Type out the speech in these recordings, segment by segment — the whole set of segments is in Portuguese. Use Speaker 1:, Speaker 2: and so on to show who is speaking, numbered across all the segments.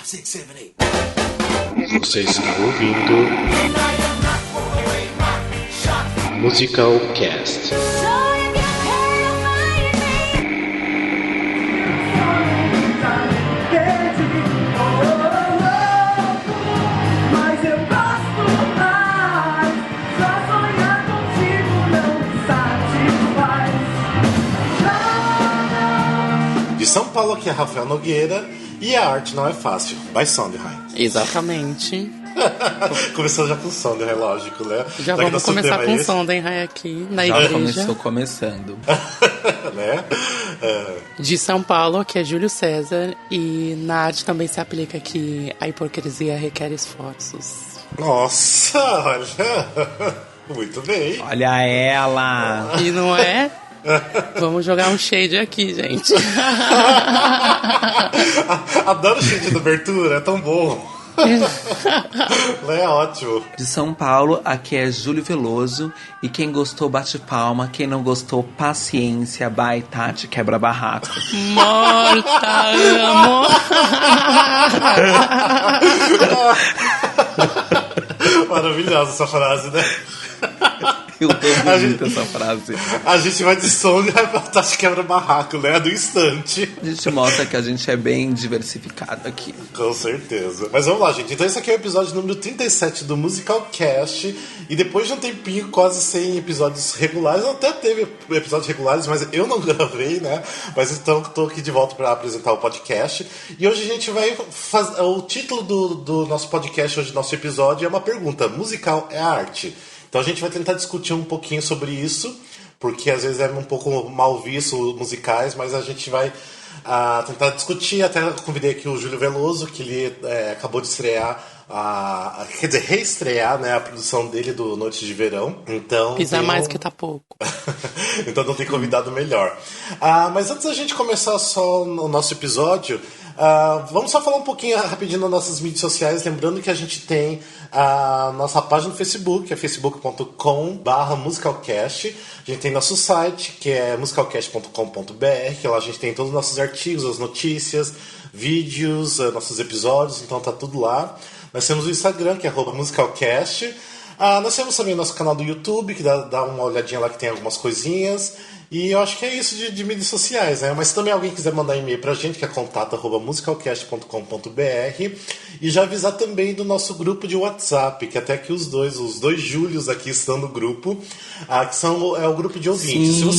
Speaker 1: 6, 7, 8.
Speaker 2: Você está ouvindo Musical Cast.
Speaker 3: De São Paulo, aqui é Rafael Nogueira. E a arte não é fácil. By Sondheim.
Speaker 4: Exatamente.
Speaker 3: Começou já com Sondheim, lógico, né?
Speaker 4: Já vamos começar com Sondheim aqui na
Speaker 5: já
Speaker 4: igreja.
Speaker 5: começando.
Speaker 3: Né?
Speaker 4: De São Paulo, que é Júlio César. E na arte também se aplica que a hipocrisia requer esforços.
Speaker 3: Nossa, olha. Muito bem.
Speaker 5: Olha ela.
Speaker 4: E não é? Vamos jogar um shade aqui, gente.
Speaker 3: Adoro o shade da abertura, é tão bom. É ótimo.
Speaker 5: De São Paulo, aqui é Júlio Veloso. E quem gostou, bate palma. Quem não gostou, paciência. Vai, Tati, quebra barraco.
Speaker 4: Morta, amo.
Speaker 3: Maravilhosa essa frase, né?
Speaker 5: Eu amo muito essa frase.
Speaker 3: A gente vai de som e vai pra Tati quebra barraco, né? Do instante.
Speaker 5: A gente mostra que a gente é bem diversificado aqui.
Speaker 3: Com certeza. Mas vamos lá, gente. Então esse aqui é o episódio número 37 do Musical Cast. E depois de um tempinho quase sem episódios regulares, até teve episódios regulares, mas eu não gravei, né? Mas então tô aqui de volta para apresentar o podcast. E hoje a gente vai fazer... O título do nosso podcast, hoje, nosso episódio, é uma pergunta. Musical é arte? Então a gente vai tentar discutir um pouquinho sobre isso, porque às vezes é um pouco mal visto musicais, mas a gente vai tentar discutir. Até convidei aqui o Júlio Veloso, que ele acabou de estrear, quer dizer, reestrear, né, a produção dele do Noite de Verão. Então,
Speaker 4: Pisa mais que tá pouco.
Speaker 3: Então não tem convidado melhor. Mas antes da gente começar só o nosso episódio, vamos só falar um pouquinho rapidinho nas nossas mídias sociais, lembrando que a gente tem a nossa página no Facebook, é facebook.com/musicalcast. A gente tem nosso site, que é musicalcast.com.br, que lá a gente tem todos os nossos artigos, as notícias, vídeos, nossos episódios, então tá tudo lá. Nós temos o Instagram, que é @musicalcast. Nós temos também o nosso canal do YouTube, que dá uma olhadinha lá que tem algumas coisinhas. E eu acho que é isso de mídias sociais, né? Mas se também alguém quiser mandar e-mail pra gente, que é contato@musicalcast.com.br. E já avisar também do nosso grupo de WhatsApp, que até que os dois Júlios aqui estão no grupo, que é o grupo de ouvintes.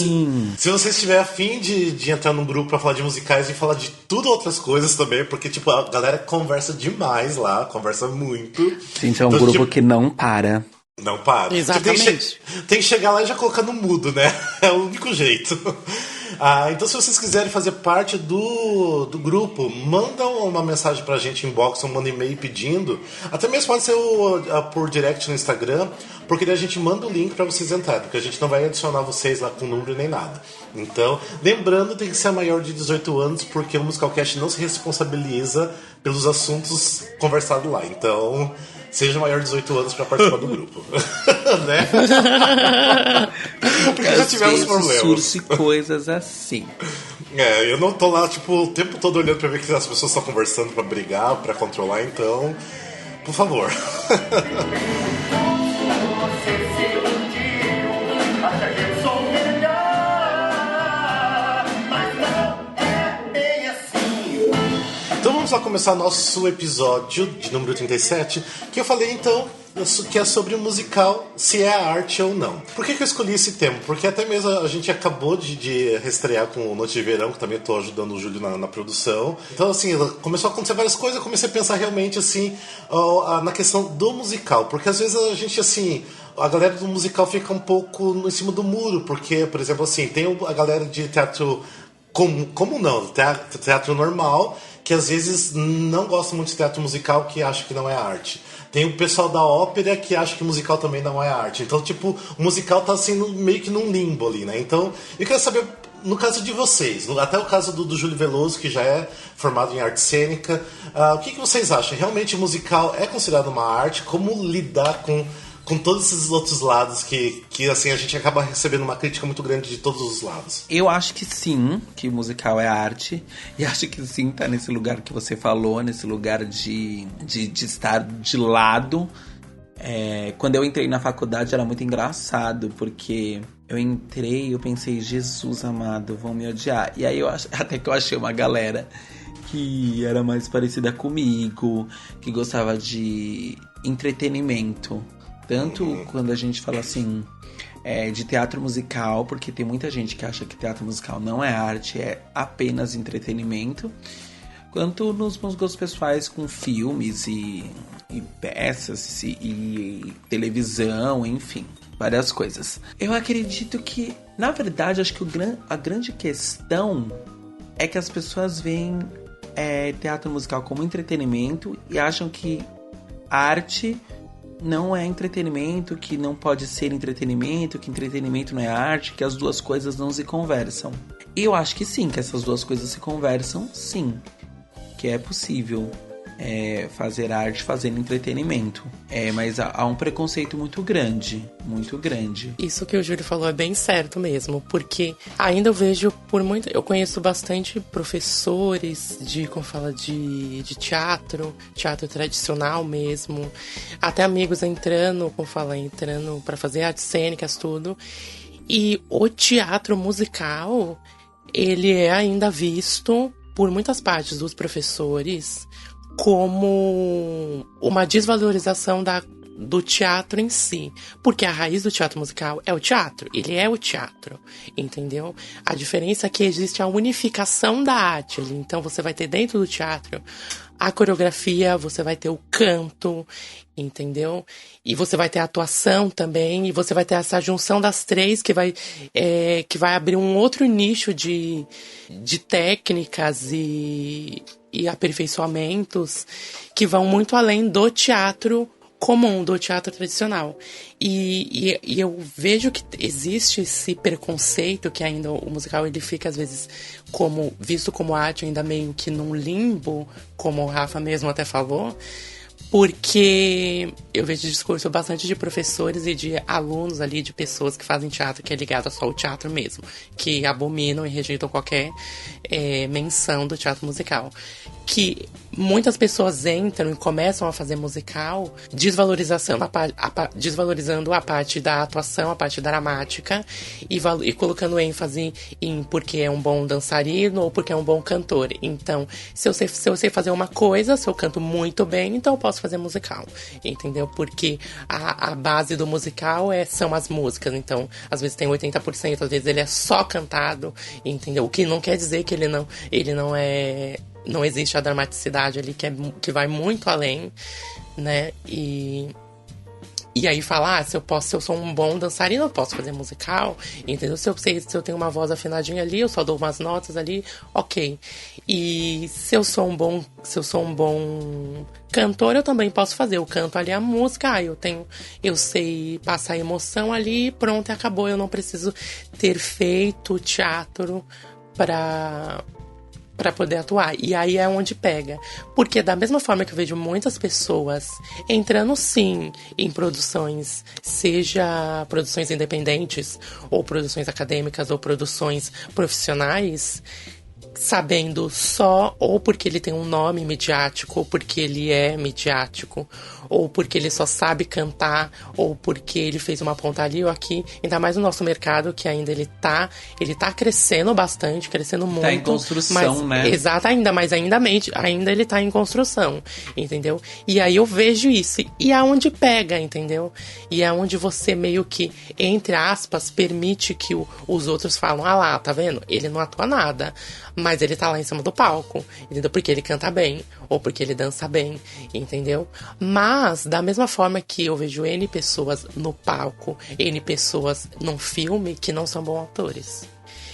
Speaker 3: Se você estiver afim de entrar num grupo pra falar de musicais e falar de tudo outras coisas também, porque tipo, a galera conversa demais lá, conversa muito.
Speaker 5: Gente, é um grupo que não para.
Speaker 3: Não para.
Speaker 4: Exatamente.
Speaker 3: Tem que chegar lá e já colocar no mudo, né? É o único jeito. Então, se vocês quiserem fazer parte do grupo, manda uma mensagem pra gente em inbox, ou manda e-mail pedindo. Até mesmo pode ser por direct no Instagram, porque daí a gente manda o link pra vocês entrarem, porque a gente não vai adicionar vocês lá com número nem nada. Então, lembrando, tem que ser maior de 18 anos, porque o Musicalcast não se responsabiliza pelos assuntos conversados lá. Então, seja maior de 18 anos para participar do grupo. Né? Porque já tivemos problemas.
Speaker 5: Surge coisas assim.
Speaker 3: Eu não tô lá, tipo, o tempo todo olhando pra ver que as pessoas estão conversando pra brigar, pra controlar, então, por favor. Então vamos lá começar nosso episódio de número 37, que eu falei então que é sobre o musical, se é arte ou não. Por que eu escolhi esse tema? Porque até mesmo a gente acabou de reestrear com o Noite de Verão, que também estou ajudando o Júlio na produção. Então assim, começou a acontecer várias coisas, eu comecei a pensar realmente assim na questão do musical, porque às vezes a gente assim, a galera do musical fica um pouco em cima do muro, porque, por exemplo, assim, tem a galera de teatro como não, teatro normal, que às vezes não gosta muito de teatro musical, que acha que não é arte. Tem o pessoal da ópera que acha que musical também não é arte. Então, tipo, o musical tá assim meio que num limbo ali, né? Então, eu quero saber, no caso de vocês, até o caso do Júlio Veloso, que já é formado em arte cênica, o que vocês acham? Realmente o musical é considerado uma arte? Como lidar com com todos esses outros lados que assim, a gente acaba recebendo uma crítica muito grande de todos os lados?
Speaker 5: Eu acho que sim, que o musical é arte. E acho que sim, tá nesse lugar que você falou, nesse lugar de estar de lado. Quando eu entrei na faculdade era muito engraçado, porque eu entrei e eu pensei, Jesus amado, vão me odiar. E aí até que eu achei uma galera que era mais parecida comigo, que gostava de entretenimento. Tanto quando a gente fala assim, de teatro musical, porque tem muita gente que acha que teatro musical não é arte, é apenas entretenimento. Quanto nos meus gostos pessoais com filmes e peças e televisão, enfim, várias coisas. Eu acredito que, na verdade, acho que a grande questão é que as pessoas veem teatro musical como entretenimento e acham que arte não é entretenimento, que não pode ser entretenimento, que entretenimento não é arte, que as duas coisas não se conversam. E eu acho que sim, que essas duas coisas se conversam, sim. Que é possível fazer arte fazendo entretenimento. Mas há um preconceito muito grande, muito grande.
Speaker 4: Isso que o Júlio falou é bem certo mesmo, porque ainda eu vejo eu conheço bastante professores de teatro tradicional mesmo, até amigos entrando para fazer artes cênicas, tudo. E o teatro musical, ele é ainda visto por muitas partes dos professores como uma desvalorização do teatro em si. Porque a raiz do teatro musical é o teatro. Ele é o teatro, entendeu? A diferença é que existe a unificação da arte ali. Então você vai ter dentro do teatro a coreografia, você vai ter o canto, entendeu? E você vai ter a atuação também, e você vai ter essa junção das três que vai abrir um outro nicho de técnicas e aperfeiçoamentos que vão muito além do teatro comum, do teatro tradicional. E eu vejo que existe esse preconceito que ainda o musical ele fica às vezes visto como arte, ainda meio que num limbo, como o Rafa mesmo até falou, porque eu vejo discurso bastante de professores e de alunos ali, de pessoas que fazem teatro que é ligado só ao teatro mesmo, que abominam e rejeitam qualquer menção do teatro musical. Que muitas pessoas entram e começam a fazer musical desvalorizando a parte da atuação, a parte dramática e colocando ênfase em porque é um bom dançarino ou porque é um bom cantor. Então, se eu sei fazer uma coisa, se eu canto muito bem, então eu posso fazer musical, entendeu? Porque a base do musical são as músicas, então às vezes tem 80%, às vezes ele é só cantado, entendeu? O que não quer dizer que ele não é... Não existe a dramaticidade ali que vai muito além, né? E aí falar, se eu sou um bom dançarino, eu posso fazer musical, entendeu? Se eu tenho uma voz afinadinha ali, eu só dou umas notas ali, ok. E se eu sou um bom cantor, eu também posso fazer. Eu canto ali a música, eu sei passar emoção ali, pronto, acabou. Eu não preciso ter feito teatro para poder atuar. E aí é onde pega. Porque da mesma forma que eu vejo muitas pessoas entrando sim em produções, seja produções independentes, ou produções acadêmicas, ou produções profissionais, sabendo só ou porque ele tem um nome midiático, ou porque ele é midiático, ou porque ele só sabe cantar, ou porque ele fez uma ponta ali ou aqui. Ainda mais no nosso mercado, que ainda ele tá crescendo bastante, crescendo muito.
Speaker 5: Tá em construção, né?
Speaker 4: Exato, ainda ele tá em construção, entendeu? E aí eu vejo isso, e é onde pega, entendeu? E é onde você meio que, entre aspas, permite que os outros falam, ah lá, tá vendo? Ele não atua nada, mas ele tá lá em cima do palco, entendeu? Porque ele canta bem, ou porque ele dança bem, entendeu? Mas, da mesma forma que eu vejo N pessoas no palco, N pessoas num filme que não são bons atores,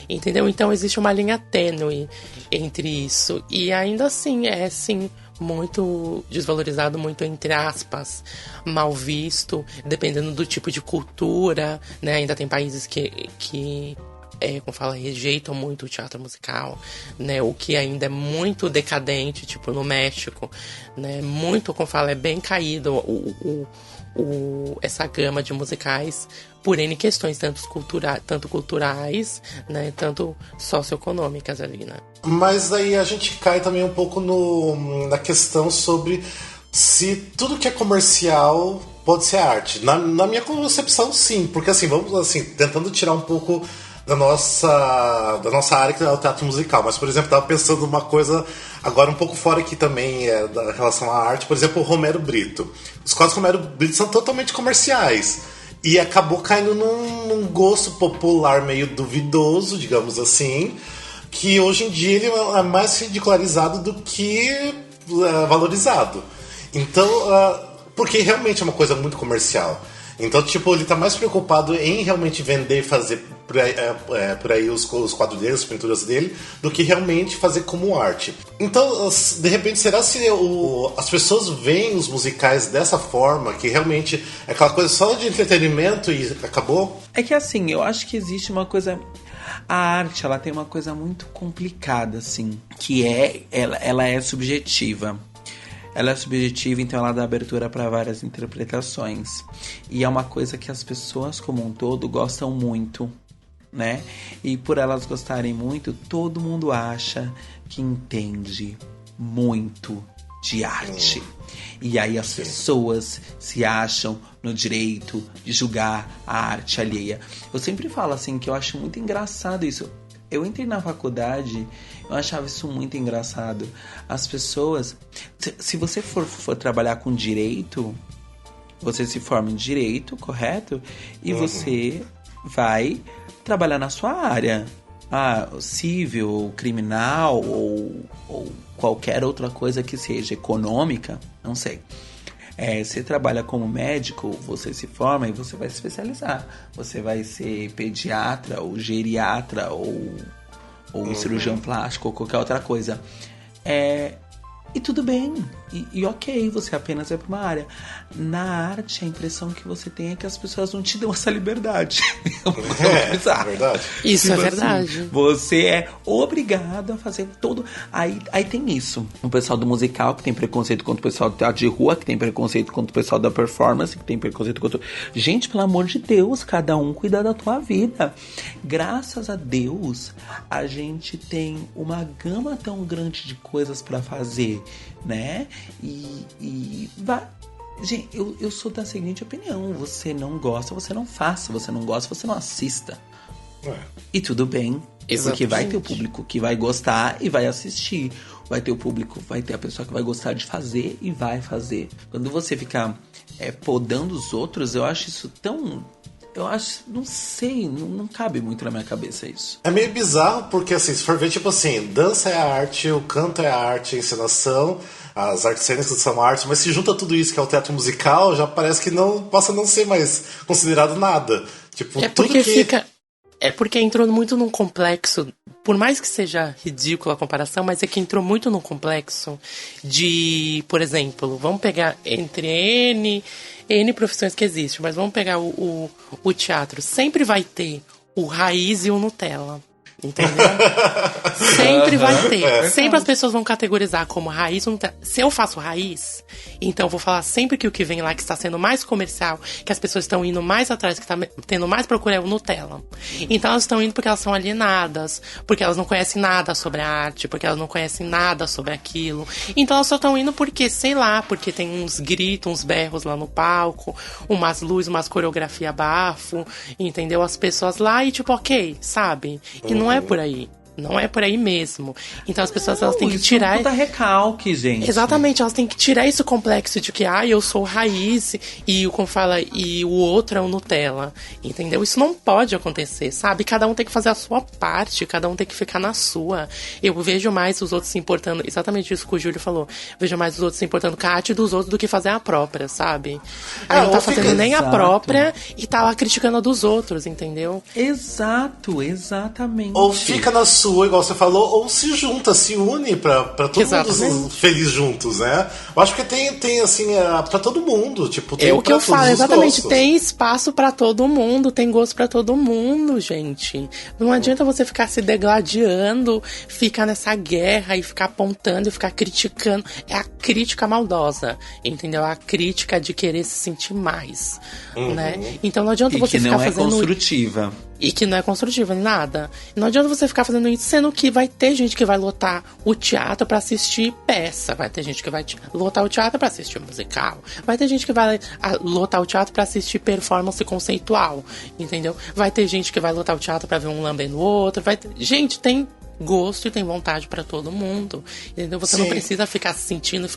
Speaker 4: entendeu? Então existe uma linha tênue entre isso, e ainda assim é sim muito desvalorizado, muito entre aspas, mal visto, dependendo do tipo de cultura, né? Ainda tem países que como fala, rejeitam muito o teatro musical, né? O que ainda é muito decadente, tipo no México, né? Muito, como fala, é bem caído essa gama de musicais por N questões, tanto culturais, né? Tanto socioeconômicas ali, né?
Speaker 3: Mas aí a gente cai também um pouco na questão sobre se tudo que é comercial pode ser arte. Na minha concepção, sim. Porque assim, vamos assim, tentando tirar um pouco da nossa área, que é o teatro musical. Mas, por exemplo, estava pensando uma coisa agora um pouco fora aqui também, da relação à arte. Por exemplo, o Romero Brito. Os quadros do Romero Brito são totalmente comerciais. E acabou caindo num gosto popular meio duvidoso, digamos assim, que hoje em dia ele é mais ridicularizado do que valorizado. Então, porque realmente é uma coisa muito comercial. Então, tipo, ele tá mais preocupado em realmente vender e fazer por aí os quadros dele, as pinturas dele, do que realmente fazer como arte. Então, de repente, será se as pessoas veem os musicais dessa forma, que realmente é aquela coisa só de entretenimento e acabou?
Speaker 5: É que assim, eu acho que existe uma coisa... A arte, ela tem uma coisa muito complicada, assim, que ela é subjetiva. Ela é subjetiva, então ela dá abertura para várias interpretações. E é uma coisa que as pessoas como um todo gostam muito, né? E por elas gostarem muito, todo mundo acha que entende muito de arte. E aí as pessoas se acham no direito de julgar a arte alheia. Eu sempre falo assim que eu acho muito engraçado isso. Eu entrei na faculdade, eu achava isso muito engraçado. As pessoas... Se você for trabalhar com direito, você se forma em direito, correto? E você vai trabalhar na sua área. Civil, criminal ou qualquer outra coisa que seja econômica, não sei. Você trabalha como médico, você se forma e você vai se especializar. Você vai ser pediatra ou geriatra ou cirurgião plástico ou qualquer outra coisa. E tudo bem, e ok, você apenas é para uma área. Na arte, a impressão que você tem é que as pessoas não te dão essa liberdade.
Speaker 3: É verdade.
Speaker 4: Isso
Speaker 5: tipo
Speaker 4: é verdade.
Speaker 5: Assim, você é obrigado a fazer todo... Aí tem isso. O pessoal do musical, que tem preconceito contra o pessoal do teatro de rua, que tem preconceito contra o pessoal da performance, que tem preconceito contra... Gente, pelo amor de Deus, cada um cuida da tua vida. Graças a Deus, a gente tem uma gama tão grande de coisas para fazer, né? E vai... Gente, eu sou da seguinte opinião: você não gosta, você não faça. Você não gosta, você não assista. E tudo bem.
Speaker 4: Exatamente.
Speaker 5: Porque vai ter o público que vai gostar e vai assistir. Vai ter o público, vai ter a pessoa que vai gostar de fazer e vai fazer. Quando você fica podando os outros, eu acho isso tão... Eu acho, não sei, não cabe muito na minha cabeça isso.
Speaker 3: É meio bizarro porque, assim, se for ver, tipo assim, dança é arte, o canto é arte, a encenação, as artes cênicas são arte, mas se junta tudo isso que é o teatro musical, já parece que não possa não ser mais considerado nada. Tipo,
Speaker 4: É porque entrou muito num complexo, por mais que seja ridícula a comparação, mas é que entrou muito num complexo de, por exemplo, vamos pegar entre N profissões que existem, mas vamos pegar o teatro. Sempre vai ter o raiz e o Nutella. Entendeu? Sempre vai ter. Sempre as pessoas vão categorizar como raiz ou Nutella. Se eu faço raiz, então eu vou falar sempre que o que vem lá que está sendo mais comercial, que as pessoas estão indo mais atrás, que está tendo mais procura é o Nutella. Então elas estão indo porque elas são alienadas, porque elas não conhecem nada sobre a arte, porque elas não conhecem nada sobre aquilo. Então elas só estão indo porque, sei lá, porque tem uns gritos, uns berros lá no palco, umas luzes, umas coreografia bafo, entendeu? As pessoas lá e tipo, ok, sabe? E não é por aí. Não é por aí mesmo. Então as pessoas elas têm que tirar.
Speaker 5: Isso é um puta recalque, gente.
Speaker 4: Exatamente, elas têm que tirar esse complexo de que eu sou raiz e o outro é o Nutella. Entendeu? Isso não pode acontecer, sabe? Cada um tem que fazer a sua parte, cada um tem que ficar na sua. Eu vejo mais os outros se importando, exatamente isso que o Júlio falou. Vejo mais os outros se importando com a arte dos outros do que fazer a própria, sabe? Aí não tá fazendo nem a própria e tá lá criticando a dos outros, entendeu?
Speaker 5: Exato, exatamente.
Speaker 3: Ou fica na sua, igual você falou, ou se junta, se une pra todo
Speaker 4: Exatamente.
Speaker 3: mundo feliz juntos, né? Eu acho que tem assim, pra todo mundo, tipo, tem
Speaker 4: É o que
Speaker 3: pra
Speaker 4: eu falo,
Speaker 3: todos os
Speaker 4: exatamente.
Speaker 3: gostos.
Speaker 4: Tem espaço pra todo mundo, tem gosto pra todo mundo, gente. Não adianta você ficar se degladiando, ficar nessa guerra e ficar apontando e ficar criticando. É a crítica maldosa, entendeu? A crítica de querer se sentir mais, né? Então não adianta
Speaker 5: E
Speaker 4: você
Speaker 5: que
Speaker 4: ficar
Speaker 5: não é
Speaker 4: fazendo...
Speaker 5: construtiva.
Speaker 4: E que não é construtiva, nada. Não adianta você ficar fazendo isso, sendo que vai ter gente que vai lotar o teatro pra assistir peça. Vai ter gente que vai lotar o teatro pra assistir musical. Vai ter gente que vai lotar o teatro pra assistir performance conceitual. Entendeu? Vai ter gente que vai lotar o teatro pra ver um lambendo o outro. Gente, tem gosto e tem vontade pra todo mundo, entendeu? Você não precisa ficar se sentindo,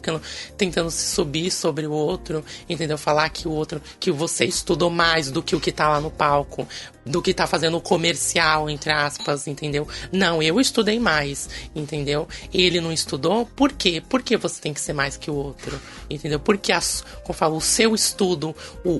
Speaker 4: tentando se subir sobre o outro, entendeu? Falar que o outro, que você estudou mais do que o que tá lá no palco, do que tá fazendo o comercial, entre aspas, entendeu? Não, eu estudei mais, entendeu? Ele não estudou, por quê? Por que você tem que ser mais que o outro, entendeu? Porque, como eu falo, o seu estudo,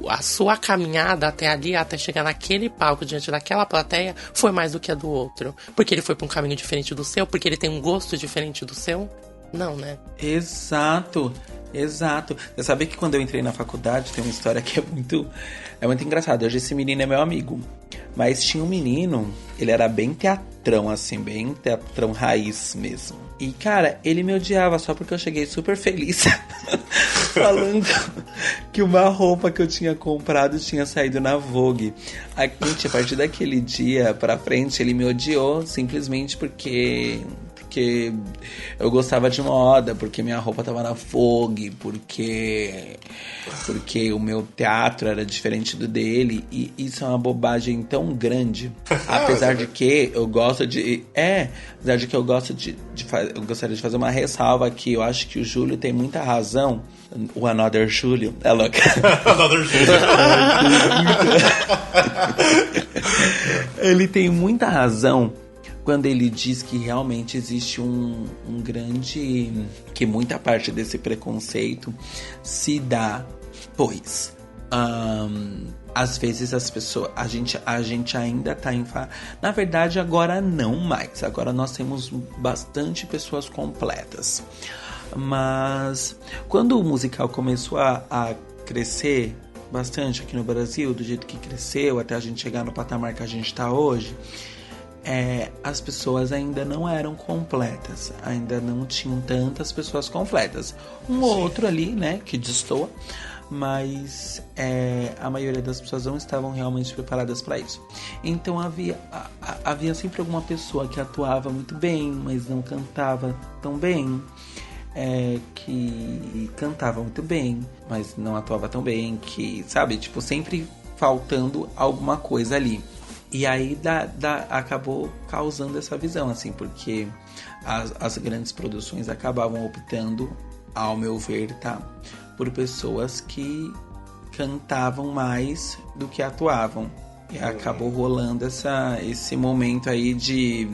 Speaker 4: a sua caminhada até ali, até chegar naquele palco, diante daquela plateia, foi mais do que a do outro. Porque ele foi pra um caminho diferente do seu, porque ele tem um gosto diferente do seu. Não, né?
Speaker 5: Exato. Você sabe que quando eu entrei na faculdade, tem uma história que é muito engraçada. Hoje esse menino é meu amigo. Mas tinha um menino, ele era bem teatrão, assim, bem teatrão raiz mesmo. E, cara, ele me odiava só porque eu cheguei super feliz falando que uma roupa que eu tinha comprado tinha saído na Vogue. A partir daquele dia pra frente, ele me odiou simplesmente porque eu gostava de moda, porque minha roupa tava na Vogue, porque o meu teatro era diferente do dele, e isso é uma bobagem tão grande. Apesar de que eu gosto de... apesar de que eu gostaria de fazer uma ressalva aqui. Eu acho que o Júlio tem muita razão. O Another Júlio. É louco.
Speaker 3: Another Júlio.
Speaker 5: Ele tem muita razão quando ele diz que realmente existe um grande... que muita parte desse preconceito se dá, pois... às vezes as pessoas... A gente ainda tá em... Na verdade, agora não mais. Agora nós temos bastante pessoas completas. Mas quando o musical começou a crescer bastante aqui no Brasil, do jeito que cresceu, até a gente chegar no patamar que a gente tá hoje... as pessoas ainda não eram completas, ainda não tinham tantas pessoas completas. Ou outro ali, né, que destoa, mas a maioria das pessoas não estavam realmente preparadas para isso. Então havia sempre alguma pessoa que atuava muito bem, mas não cantava tão bem. Que cantava muito bem, mas não atuava tão bem, que, sabe, tipo, sempre faltando alguma coisa ali. E aí acabou causando essa visão, assim, porque as grandes produções acabavam optando, ao meu ver, tá, por pessoas que cantavam mais do que atuavam. E acabou rolando esse momento aí de...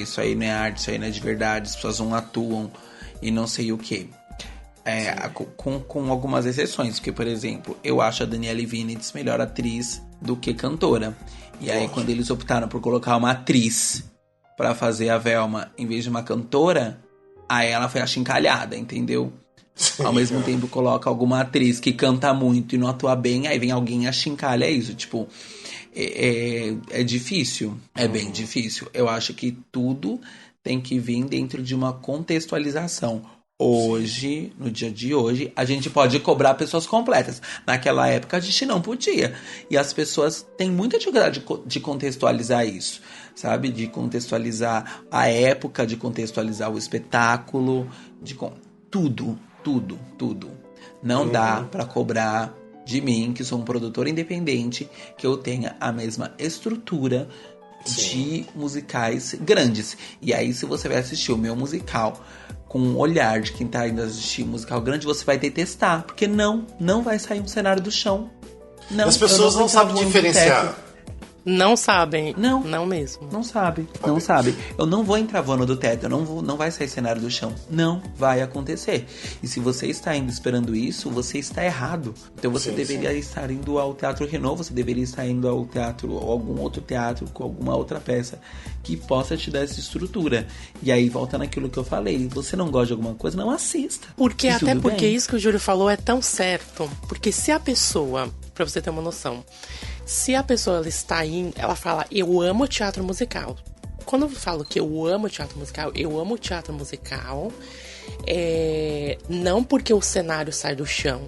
Speaker 5: isso aí não é arte, isso aí não é de verdade, as pessoas não atuam e não sei o quê. Com algumas exceções, porque, por exemplo, eu acho a Danielle Vinitz melhor atriz do que cantora. E aí, quando eles optaram por colocar uma atriz pra fazer a Velma em vez de uma cantora, aí ela foi achincalhada, entendeu? Ao mesmo tempo, coloca alguma atriz que canta muito e não atua bem, aí vem alguém e achincalha isso. Tipo, é difícil. É bem difícil. Eu acho que tudo tem que vir dentro de uma contextualização. Hoje, no dia de hoje, a gente pode cobrar pessoas completas. Naquela época, a gente não podia. E as pessoas têm muita dificuldade de contextualizar isso, sabe? De contextualizar a época, de contextualizar o espetáculo, tudo. Não dá pra cobrar de mim, que sou um produtor independente, que eu tenha a mesma estrutura de musicais grandes. E aí, se você vai assistir o meu musical com um olhar de quem tá indo assistir musical grande, você vai detestar, porque não vai sair um cenário do chão. Não,
Speaker 3: as pessoas não sabem diferenciar.
Speaker 4: Não sabem.
Speaker 5: Não.
Speaker 4: Não mesmo.
Speaker 5: Não sabe. Eu não vou entrar voando do teto, não vai sair cenário do chão. Não vai acontecer. E se você está indo esperando isso, você está errado. Então você deveria estar indo ao Teatro Renault, você deveria estar indo ao teatro, ou algum outro teatro, com alguma outra peça que possa te dar essa estrutura. E aí volta naquilo que eu falei. Você não gosta de alguma coisa, não assista.
Speaker 4: Porque
Speaker 5: E
Speaker 4: até
Speaker 5: tudo
Speaker 4: porque
Speaker 5: bem.
Speaker 4: isso que o Júlio falou é tão certo. Porque se a pessoa, pra você ter uma noção, se a pessoa ela está indo, ela fala, eu amo teatro musical. Quando eu falo que eu amo teatro musical, eu amo teatro musical não porque o cenário sai do chão,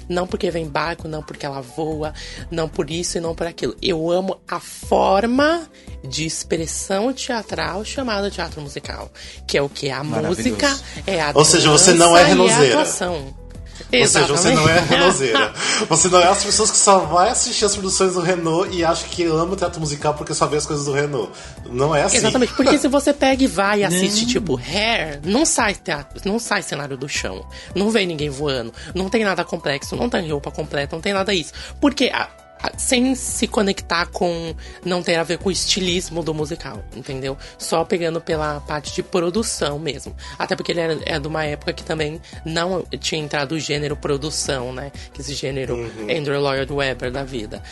Speaker 4: não porque vem barco, não porque ela voa, não por isso e não por aquilo. Eu amo a forma de expressão teatral chamada teatro musical, que é o que? A música, é a
Speaker 3: Ou seja, você não é
Speaker 4: dança e a
Speaker 3: renozeira.
Speaker 4: atuação.
Speaker 3: Ou seja, você não é renozeira. Você não é as pessoas que só vai assistir as produções do Renault e acha que ama o teatro musical porque só vê as coisas do Renault. Não é assim.
Speaker 4: Exatamente, porque se você pega e vai e assiste, tipo, Hair, não sai teatro, não sai cenário do chão, não vem ninguém voando, não tem nada complexo, não tem roupa completa, não tem nada disso. Porque sem se conectar com... Não tem a ver com o estilismo do musical, entendeu? Só pegando pela parte de produção mesmo. Até porque ele é de uma época que também não tinha entrado o gênero produção, né? Que esse gênero Andrew Lloyd Webber da vida.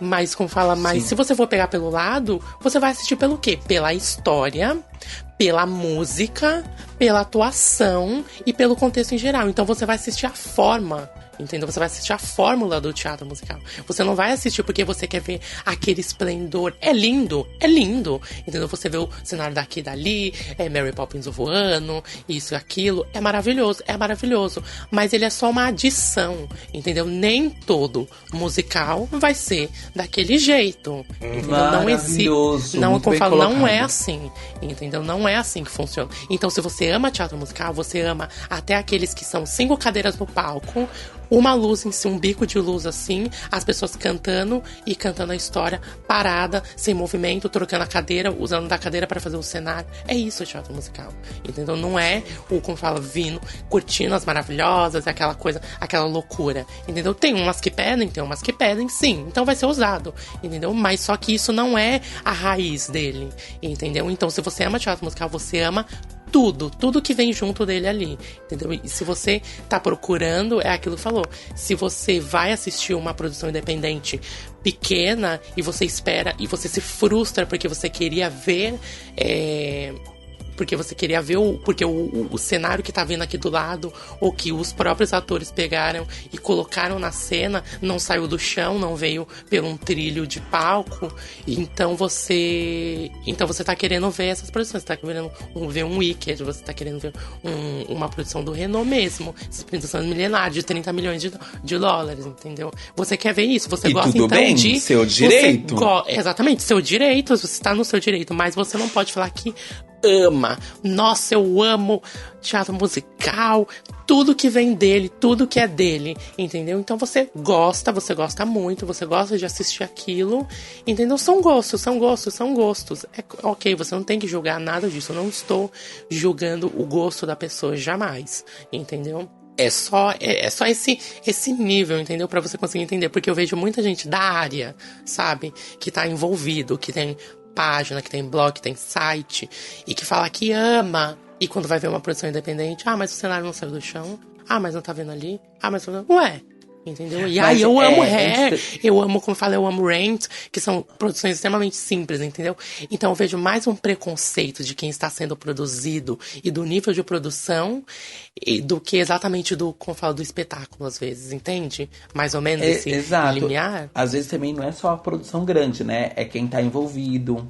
Speaker 4: Mas como fala, se você for pegar pelo lado, você vai assistir pelo quê? Pela história, pela música, pela atuação e pelo contexto em geral. Então você vai assistir a forma, entendeu? Você vai assistir a fórmula do teatro musical. Você não vai assistir porque você quer ver aquele esplendor. É lindo, entendeu? Você vê o cenário daqui e dali, Mary Poppins voando, isso e aquilo. É maravilhoso. Mas ele é só uma adição, entendeu? Nem todo musical vai ser daquele jeito, entendeu?
Speaker 5: Maravilhoso.
Speaker 4: Não,
Speaker 5: muito
Speaker 4: como eu
Speaker 5: bem
Speaker 4: falo, não
Speaker 5: colocado.
Speaker 4: é assim, entendeu? Não é assim que funciona. Então, se você ama teatro musical, você ama até aqueles que são 5 cadeiras no palco, uma luz em si, um bico de luz assim, as pessoas cantando a história, parada, sem movimento, trocando a cadeira, usando da cadeira para fazer o cenário. É isso o teatro musical, entendeu? Não é como fala, vindo, curtindo as maravilhosas, aquela coisa, aquela loucura, entendeu? Tem umas que pedem, sim, então vai ser usado, entendeu? Mas só que isso não é a raiz dele, entendeu? Então, se você ama teatro musical, você ama tudo que vem junto dele ali, entendeu? E se você tá procurando, é aquilo que falou, se você vai assistir uma produção independente pequena e você espera, e você se frustra porque você queria ver porque o cenário que tá vindo aqui do lado, ou que os próprios atores pegaram e colocaram na cena, não saiu do chão, não veio por um trilho de palco, então você tá querendo ver essas produções, você tá querendo ver um Wicked, você tá querendo ver uma produção do Renault mesmo, essa produção milenar de 30 milhões de dólares, entendeu? Você quer ver isso, você gosta
Speaker 5: tudo
Speaker 4: então
Speaker 5: bem,
Speaker 4: de...
Speaker 5: seu direito.
Speaker 4: Exatamente, seu direito, você tá no seu direito, mas você não pode falar que ama. Nossa, eu amo teatro musical, tudo que vem dele, tudo que é dele, entendeu? Então você gosta muito, você gosta de assistir aquilo, entendeu? São gostos. É ok, você não tem que julgar nada disso, eu não estou julgando o gosto da pessoa, jamais, entendeu? É só esse nível, entendeu? Pra você conseguir entender, porque eu vejo muita gente da área, sabe? Que tá envolvido, que tem página, que tem blog, que tem site, e que fala que ama, e quando vai ver uma produção independente, mas o cenário não saiu do chão, mas não tá vendo ali, mas... Ué, entendeu? E aí eu amo Hair, eu amo, como eu falei, eu amo Rent, que são produções extremamente simples, entendeu? Então eu vejo mais um preconceito de quem está sendo produzido e do nível de produção do que exatamente como eu falo, do espetáculo, às vezes, entende? Mais ou menos esse limiar.
Speaker 5: Às vezes também não é só a produção grande, né? É quem tá envolvido.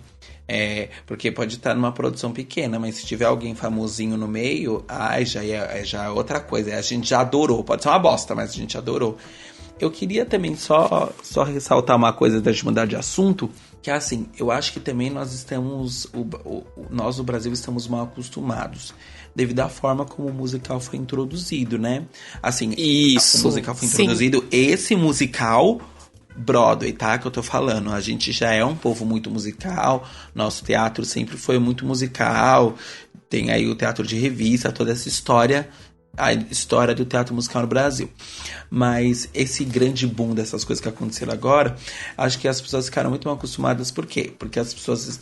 Speaker 5: Porque pode estar numa produção pequena, mas se tiver alguém famosinho no meio, já é outra coisa. A gente já adorou. Pode ser uma bosta, mas a gente adorou. Eu queria também só ressaltar uma coisa da gente mudar de assunto, que é assim, eu acho que também nós do Brasil estamos mal acostumados, devido à forma como o musical foi introduzido, né? Assim,
Speaker 4: isso,
Speaker 5: o musical foi introduzido, esse musical Broadway, tá? Que eu tô falando. A gente já é um povo muito musical. Nosso teatro sempre foi muito musical. Tem aí o teatro de revista, toda essa história a história do teatro musical no Brasil. Mas esse grande boom dessas coisas que aconteceram agora, acho que as pessoas ficaram muito mal acostumadas. Por quê? Porque as pessoas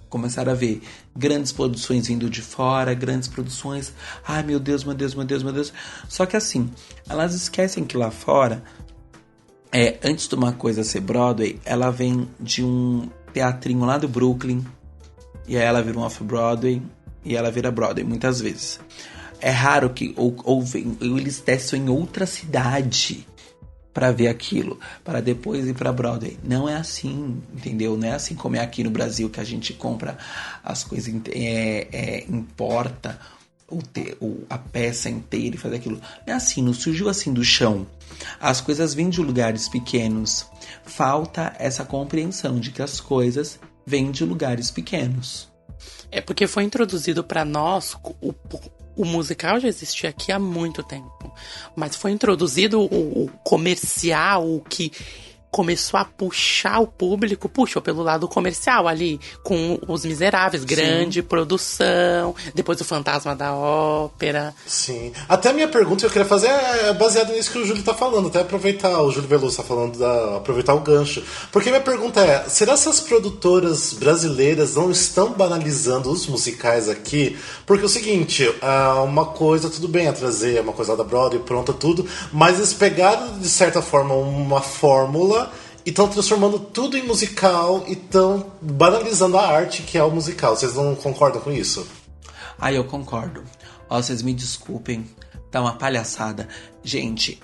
Speaker 5: começaram a ver grandes produções vindo de fora, grandes produções. Ai, meu Deus, meu Deus, meu Deus, meu Deus. Só que assim, elas esquecem que lá fora, antes de uma coisa ser Broadway, ela vem de um teatrinho lá do Brooklyn, e aí ela vira um off-Broadway, e ela vira Broadway muitas vezes. É raro que ou eles testem em outra cidade para ver aquilo, para depois ir para Broadway. Não é assim, entendeu? Não é assim como é aqui no Brasil, que a gente compra as coisas, importa a peça inteira e faz aquilo. Não é assim, não surgiu assim do chão. As coisas vêm de lugares pequenos. Falta essa compreensão de que as coisas vêm de lugares pequenos.
Speaker 4: É porque foi introduzido para nós, o musical já existia aqui há muito tempo, mas foi introduzido o comercial, o que começou a puxar o público, puxou pelo lado comercial ali, com Os Miseráveis, grande produção, depois o Fantasma da Ópera.
Speaker 3: Sim. Até a minha pergunta que eu queria fazer é baseada nisso que o Júlio tá falando, até aproveitar, o Júlio Veloso tá falando, aproveitar o gancho. Porque minha pergunta é, será que as produtoras brasileiras não estão banalizando os musicais aqui? Porque é o seguinte, uma coisa, tudo bem, é trazer uma coisa lá da Broadway, pronta tudo, mas eles pegaram, de certa forma, uma fórmula e estão transformando tudo em musical e estão banalizando a arte que é o musical. Vocês não concordam com isso?
Speaker 5: Eu concordo. Vocês me desculpem, tá uma palhaçada. Gente,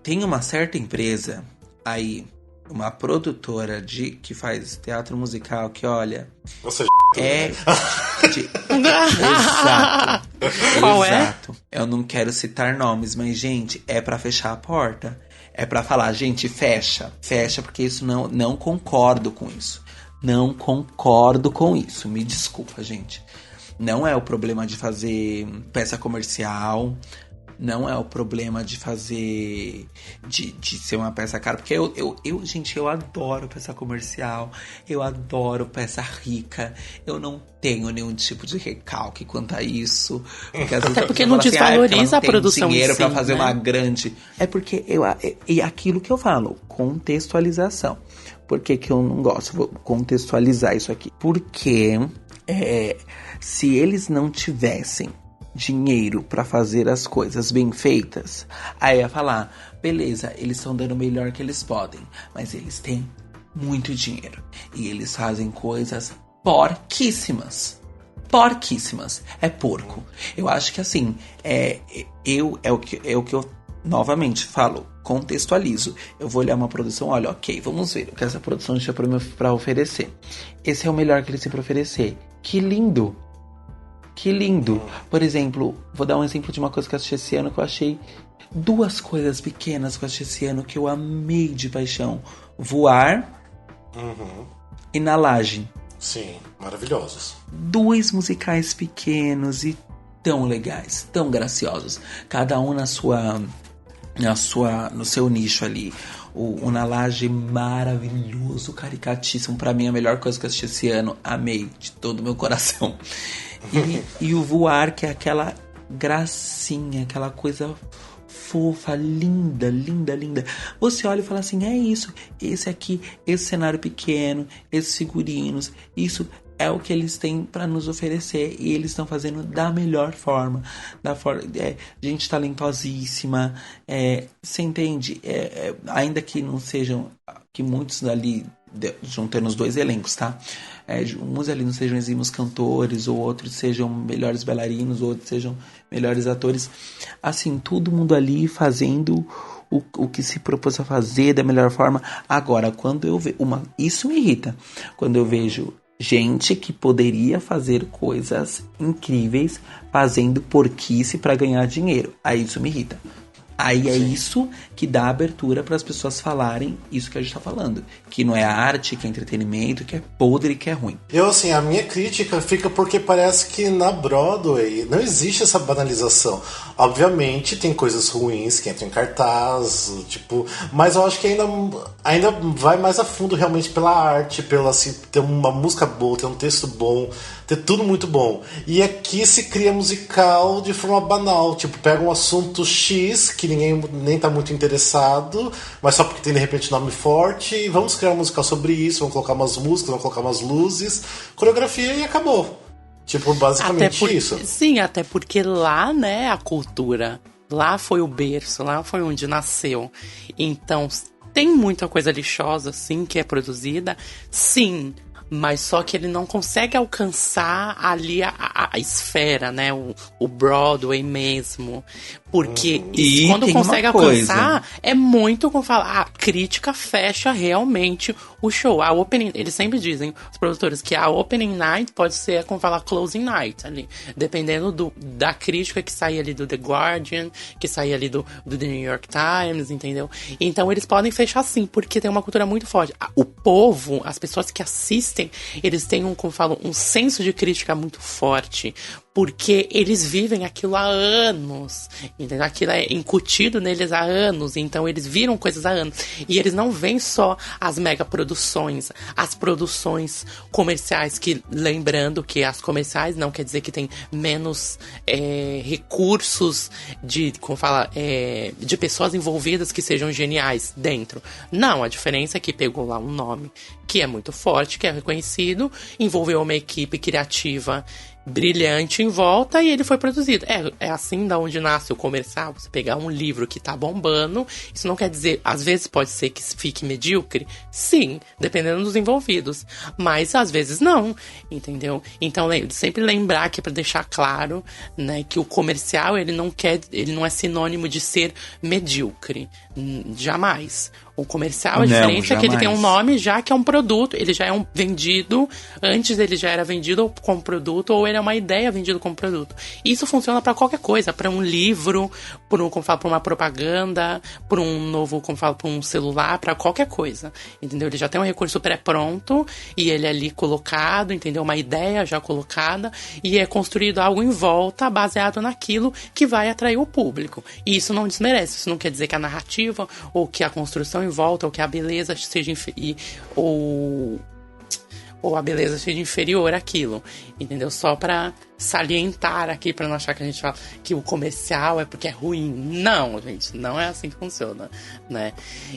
Speaker 5: tem uma certa empresa aí, uma produtora que faz teatro musical que, olha...
Speaker 3: Nossa,
Speaker 5: Exato.
Speaker 4: Qual
Speaker 5: Exato. Eu não quero citar nomes, mas, gente, é pra fechar a porta. É pra falar, gente, fecha, porque isso não concordo com isso. Não concordo com isso. Me desculpa, gente. Não é o problema de fazer peça comercial. Não é o problema de fazer... De ser uma peça cara. Porque gente, eu adoro peça comercial. Eu adoro peça rica. Eu não tenho nenhum tipo de recalque quanto a isso. Porque
Speaker 4: até porque não desvaloriza a produção em si,
Speaker 5: dinheiro pra fazer,
Speaker 4: né?
Speaker 5: Uma grande... É porque e aquilo que eu falo, contextualização. Por que eu não gosto? Vou contextualizar isso aqui. Porque se eles não tivessem dinheiro pra fazer as coisas bem feitas, aí ia falar, beleza, eles estão dando o melhor que eles podem, mas eles têm muito dinheiro e eles fazem coisas porquíssimas. É porco. Eu acho que assim, o que eu novamente falo, contextualizo. Eu vou olhar uma produção, olha, ok, vamos ver o que essa produção tinha pra oferecer. Esse é o melhor que eles têm pra oferecer. Que lindo! Que lindo! Por exemplo, vou dar um exemplo de uma coisa que eu assisti esse ano que eu achei... Duas coisas pequenas que eu assisti esse ano que eu amei de paixão. Voar e Na Laje.
Speaker 3: Sim, maravilhosos. 2
Speaker 5: musicais pequenos e tão legais, tão graciosos. Cada um no seu nicho ali. O Na Laje maravilhoso, caricatíssimo. Pra mim, a melhor coisa que eu assisti esse ano. Amei de todo o meu coração. E o Voar, que é aquela gracinha, aquela coisa fofa, linda, linda, linda. Você olha e fala assim, é isso. Esse aqui, esse cenário pequeno, esses figurinos, isso é o que eles têm para nos oferecer. E eles estão fazendo da melhor forma. Gente talentosíssima. Você entende? Ainda que não sejam... Que muitos ali... juntando os 2 elencos, tá? Uns ali não sejam exímios cantores, ou outros sejam melhores bailarinos, ou outros sejam melhores atores. Assim, todo mundo ali fazendo o que se propôs a fazer da melhor forma. Agora, quando eu vejo... Isso me irrita. Quando eu vejo gente que poderia fazer coisas incríveis fazendo porquice para ganhar dinheiro. Aí isso me irrita. Aí é isso que dá abertura para as pessoas falarem isso que a gente tá falando. Que não é arte, que é entretenimento, que é podre, que é ruim.
Speaker 3: Assim, a minha crítica fica porque parece que na Broadway não existe essa banalização. Obviamente tem coisas ruins que entram em cartaz, mas eu acho que ainda vai mais a fundo realmente pela arte, pela assim, ter uma música boa, ter um texto bom, ter tudo muito bom. E aqui se cria musical de forma banal, tipo, pega um assunto X que ninguém nem tá muito interessado, mas só porque tem de repente nome forte, e vamos criar um musical sobre isso, vamos colocar umas músicas, vamos colocar umas luzes, coreografia e acabou. Tipo, basicamente isso.
Speaker 4: Sim, até porque lá, né, a cultura, lá foi o berço, lá foi onde nasceu. Então, tem muita coisa lixosa, sim, que é produzida, sim. Mas só que ele não consegue alcançar ali a esfera, né? O Broadway mesmo. Porque quando consegue alcançar, é muito como falar, a crítica fecha realmente o show. A opening, eles sempre dizem, os produtores, que a opening night pode ser, como falar, closing night ali. Dependendo da crítica que sai ali do The Guardian, que sai ali do The New York Times, entendeu? Então eles podem fechar sim, porque tem uma cultura muito forte. O povo, as pessoas que assistem, eles têm como falam, um senso de crítica muito forte. Porque eles vivem aquilo há anos, entendeu? Aquilo é incutido neles há anos, então eles viram coisas há anos. E eles não veem só as megaproduções, as produções comerciais, que lembrando que as comerciais não quer dizer que tem menos recursos de, como fala, de pessoas envolvidas que sejam geniais dentro. Não, a diferença é que pegou lá um nome que é muito forte, que é reconhecido, envolveu uma equipe criativa brilhante em volta e ele foi produzido. É assim da onde nasce o comercial. Você pegar um livro que tá bombando, isso não quer dizer, às vezes pode ser que fique medíocre, sim, dependendo dos envolvidos, mas às vezes não, entendeu? Então sempre lembrar que é pra deixar claro, né, que o comercial ele não é sinônimo de ser medíocre, jamais. O comercial, a diferença é que ele tem um nome já que é um produto, ele já é vendido, antes ele já era vendido como produto, ou ele é uma ideia vendida como produto. Isso funciona para qualquer coisa, para um livro, para uma propaganda, para um novo, para um celular, para qualquer coisa, entendeu? Ele já tem um recurso pré-pronto e ele é ali colocado, entendeu? Uma ideia já colocada e é construído algo em volta baseado naquilo que vai atrair o público. E isso não desmerece, isso não quer dizer que a narrativa ou que a construção em volta, ou que a beleza seja ou a beleza seja inferior àquilo, entendeu? Só pra salientar aqui, pra não achar que a gente fala que o comercial é porque é ruim. Não, gente, não é assim que funciona, né?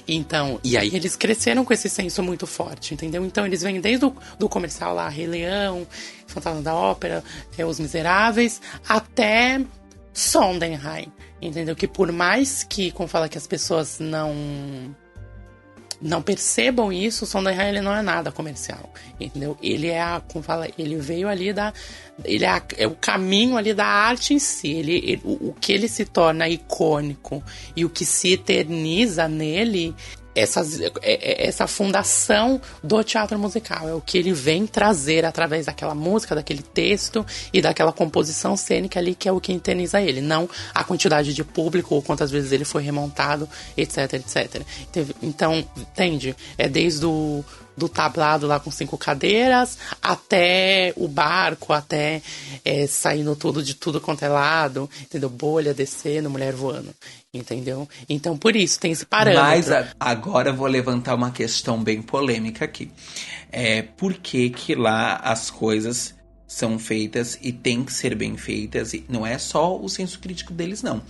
Speaker 4: Então, e aí eles cresceram com esse senso muito forte, entendeu? Então eles vêm desde do comercial lá, Rei Leão, Fantasma da Ópera, Os Miseráveis, até Sondheim, entendeu? Que por mais que, como fala, que as pessoas não percebam isso, o Sondheim ele não é nada comercial, entendeu? Ele é como fala, ele veio ali ele é o caminho ali da arte em si, o que ele se torna icônico e o que se eterniza nele, essa fundação do teatro musical, é o que ele vem trazer através daquela música, daquele texto e daquela composição cênica ali, que é o que eterniza ele, não a quantidade de público ou quantas vezes ele foi remontado, etc, etc. Então, entende? É desde do tablado lá com 5 cadeiras, até o barco, até saindo de tudo quanto é lado, entendeu? Bolha descendo, mulher voando, entendeu? Então, por isso, tem esse parâmetro.
Speaker 5: Mas agora eu vou levantar uma questão bem polêmica aqui. Por que lá as coisas são feitas e tem que ser bem feitas? E não é só o senso crítico deles, não.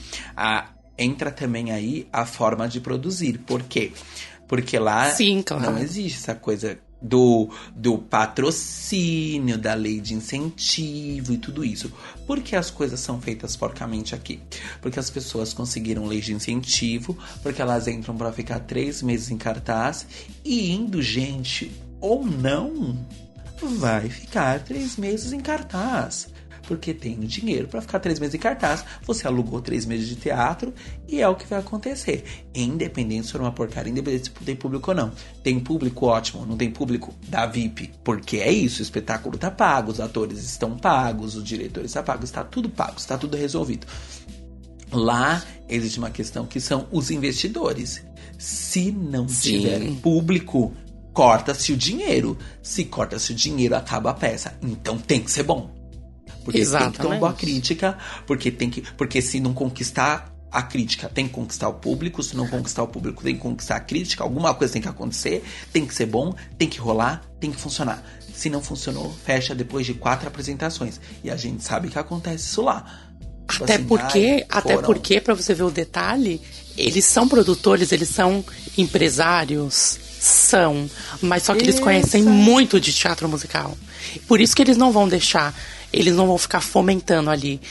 Speaker 5: Entra também aí a forma de produzir. Por quê? Porque lá
Speaker 4: sim, claro,
Speaker 5: não existe essa coisa do patrocínio, da lei de incentivo e tudo isso. Por que as coisas são feitas porcamente aqui? Porque as pessoas conseguiram lei de incentivo, porque elas entram para ficar 3 meses em cartaz e indo gente ou não, vai ficar 3 meses em cartaz. Porque tem o dinheiro para ficar 3 meses em cartaz, você alugou 3 meses de teatro e é o que vai acontecer. Independente se for uma porcaria, independente se tem público ou não. Tem público, ótimo. Não tem público, dá VIP. Porque é isso, o espetáculo tá pago, os atores estão pagos, os diretores estão pagos, está tudo pago, está tudo resolvido. Lá existe uma questão que são os investidores. Se não tiver público, corta-se o dinheiro. Se corta-se o dinheiro, acaba a peça. Então tem que ser bom. Porque exatamente, tem que ter uma boa crítica, porque se não conquistar a crítica tem que conquistar o público, se não conquistar o público tem que conquistar a crítica, alguma coisa tem que acontecer, tem que ser bom, tem que rolar, tem que funcionar. Se não funcionou, fecha depois de 4 apresentações. E a gente sabe que acontece isso lá. Tipo
Speaker 4: Até
Speaker 5: assim,
Speaker 4: porque, pra você ver o detalhe, eles são produtores, eles são empresários, são, mas só que eles conhecem muito de teatro musical. Por isso que eles não vão deixar, eles não vão ficar fomentando ali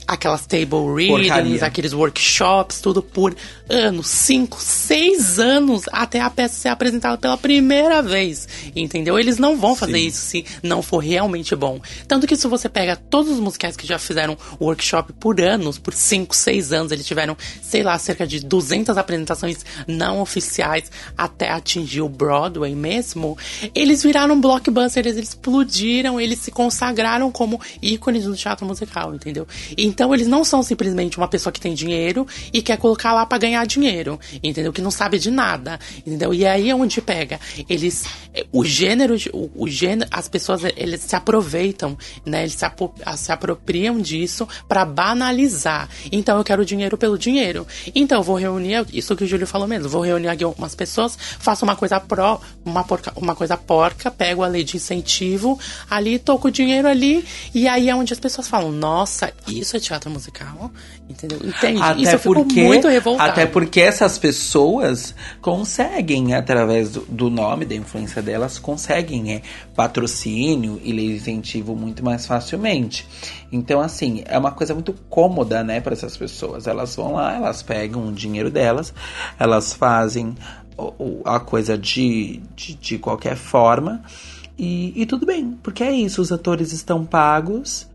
Speaker 4: aquelas table readings, aqueles workshops, tudo por anos, 5, 6 anos, até a peça ser apresentada pela primeira vez, entendeu? Eles não vão fazer isso se não for realmente bom. Tanto que se você pega todos os musicais que já fizeram workshop por anos, por 5, 6 anos, eles tiveram, sei lá, cerca de 200 apresentações não oficiais até atingir o Broadway mesmo, eles viraram blockbusters, eles explodiram, eles se consagraram como ícones do teatro musical, entendeu? Então eles não são simplesmente uma pessoa que tem dinheiro e quer colocar lá pra ganhar dinheiro, entendeu? Que não sabe de nada, entendeu? E aí é onde pega. Eles, o gênero, as pessoas, eles se aproveitam, né? Eles se apropriam disso pra banalizar. Então eu quero dinheiro pelo dinheiro. Então eu vou reunir, isso que o Júlio falou mesmo, vou reunir aqui algumas pessoas, faço uma coisa uma coisa porca, pego a lei de incentivo ali, tô com o dinheiro ali, e aí é onde as pessoas falam, nossa, isso é teatro musical? Entendeu? Entende?
Speaker 5: Até
Speaker 4: isso eu fico muito revoltada.
Speaker 5: Até porque essas pessoas conseguem, através do nome, da influência delas, conseguem patrocínio e lei de incentivo muito mais facilmente. Então, assim, é uma coisa muito cômoda, né, para essas pessoas. Elas vão lá, elas pegam o dinheiro delas, elas fazem a coisa de qualquer forma e tudo bem, porque é isso, os atores estão pagos.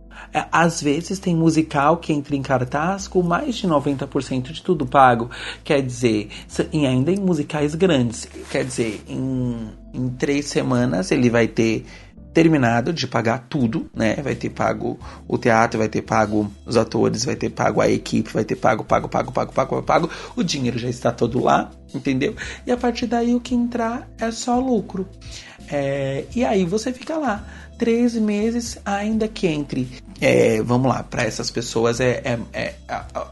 Speaker 5: Às vezes tem musical que entra em cartaz com mais de 90% de tudo pago. Quer dizer, e ainda em musicais grandes. Quer dizer, em 3 semanas ele vai ter terminado de pagar tudo, né? Vai ter pago o teatro, vai ter pago os atores, vai ter pago a equipe, vai ter pago. O dinheiro já está todo lá, entendeu? E a partir daí o que entrar é só lucro. E aí você fica lá 3 meses, ainda que entre. Vamos lá, para essas pessoas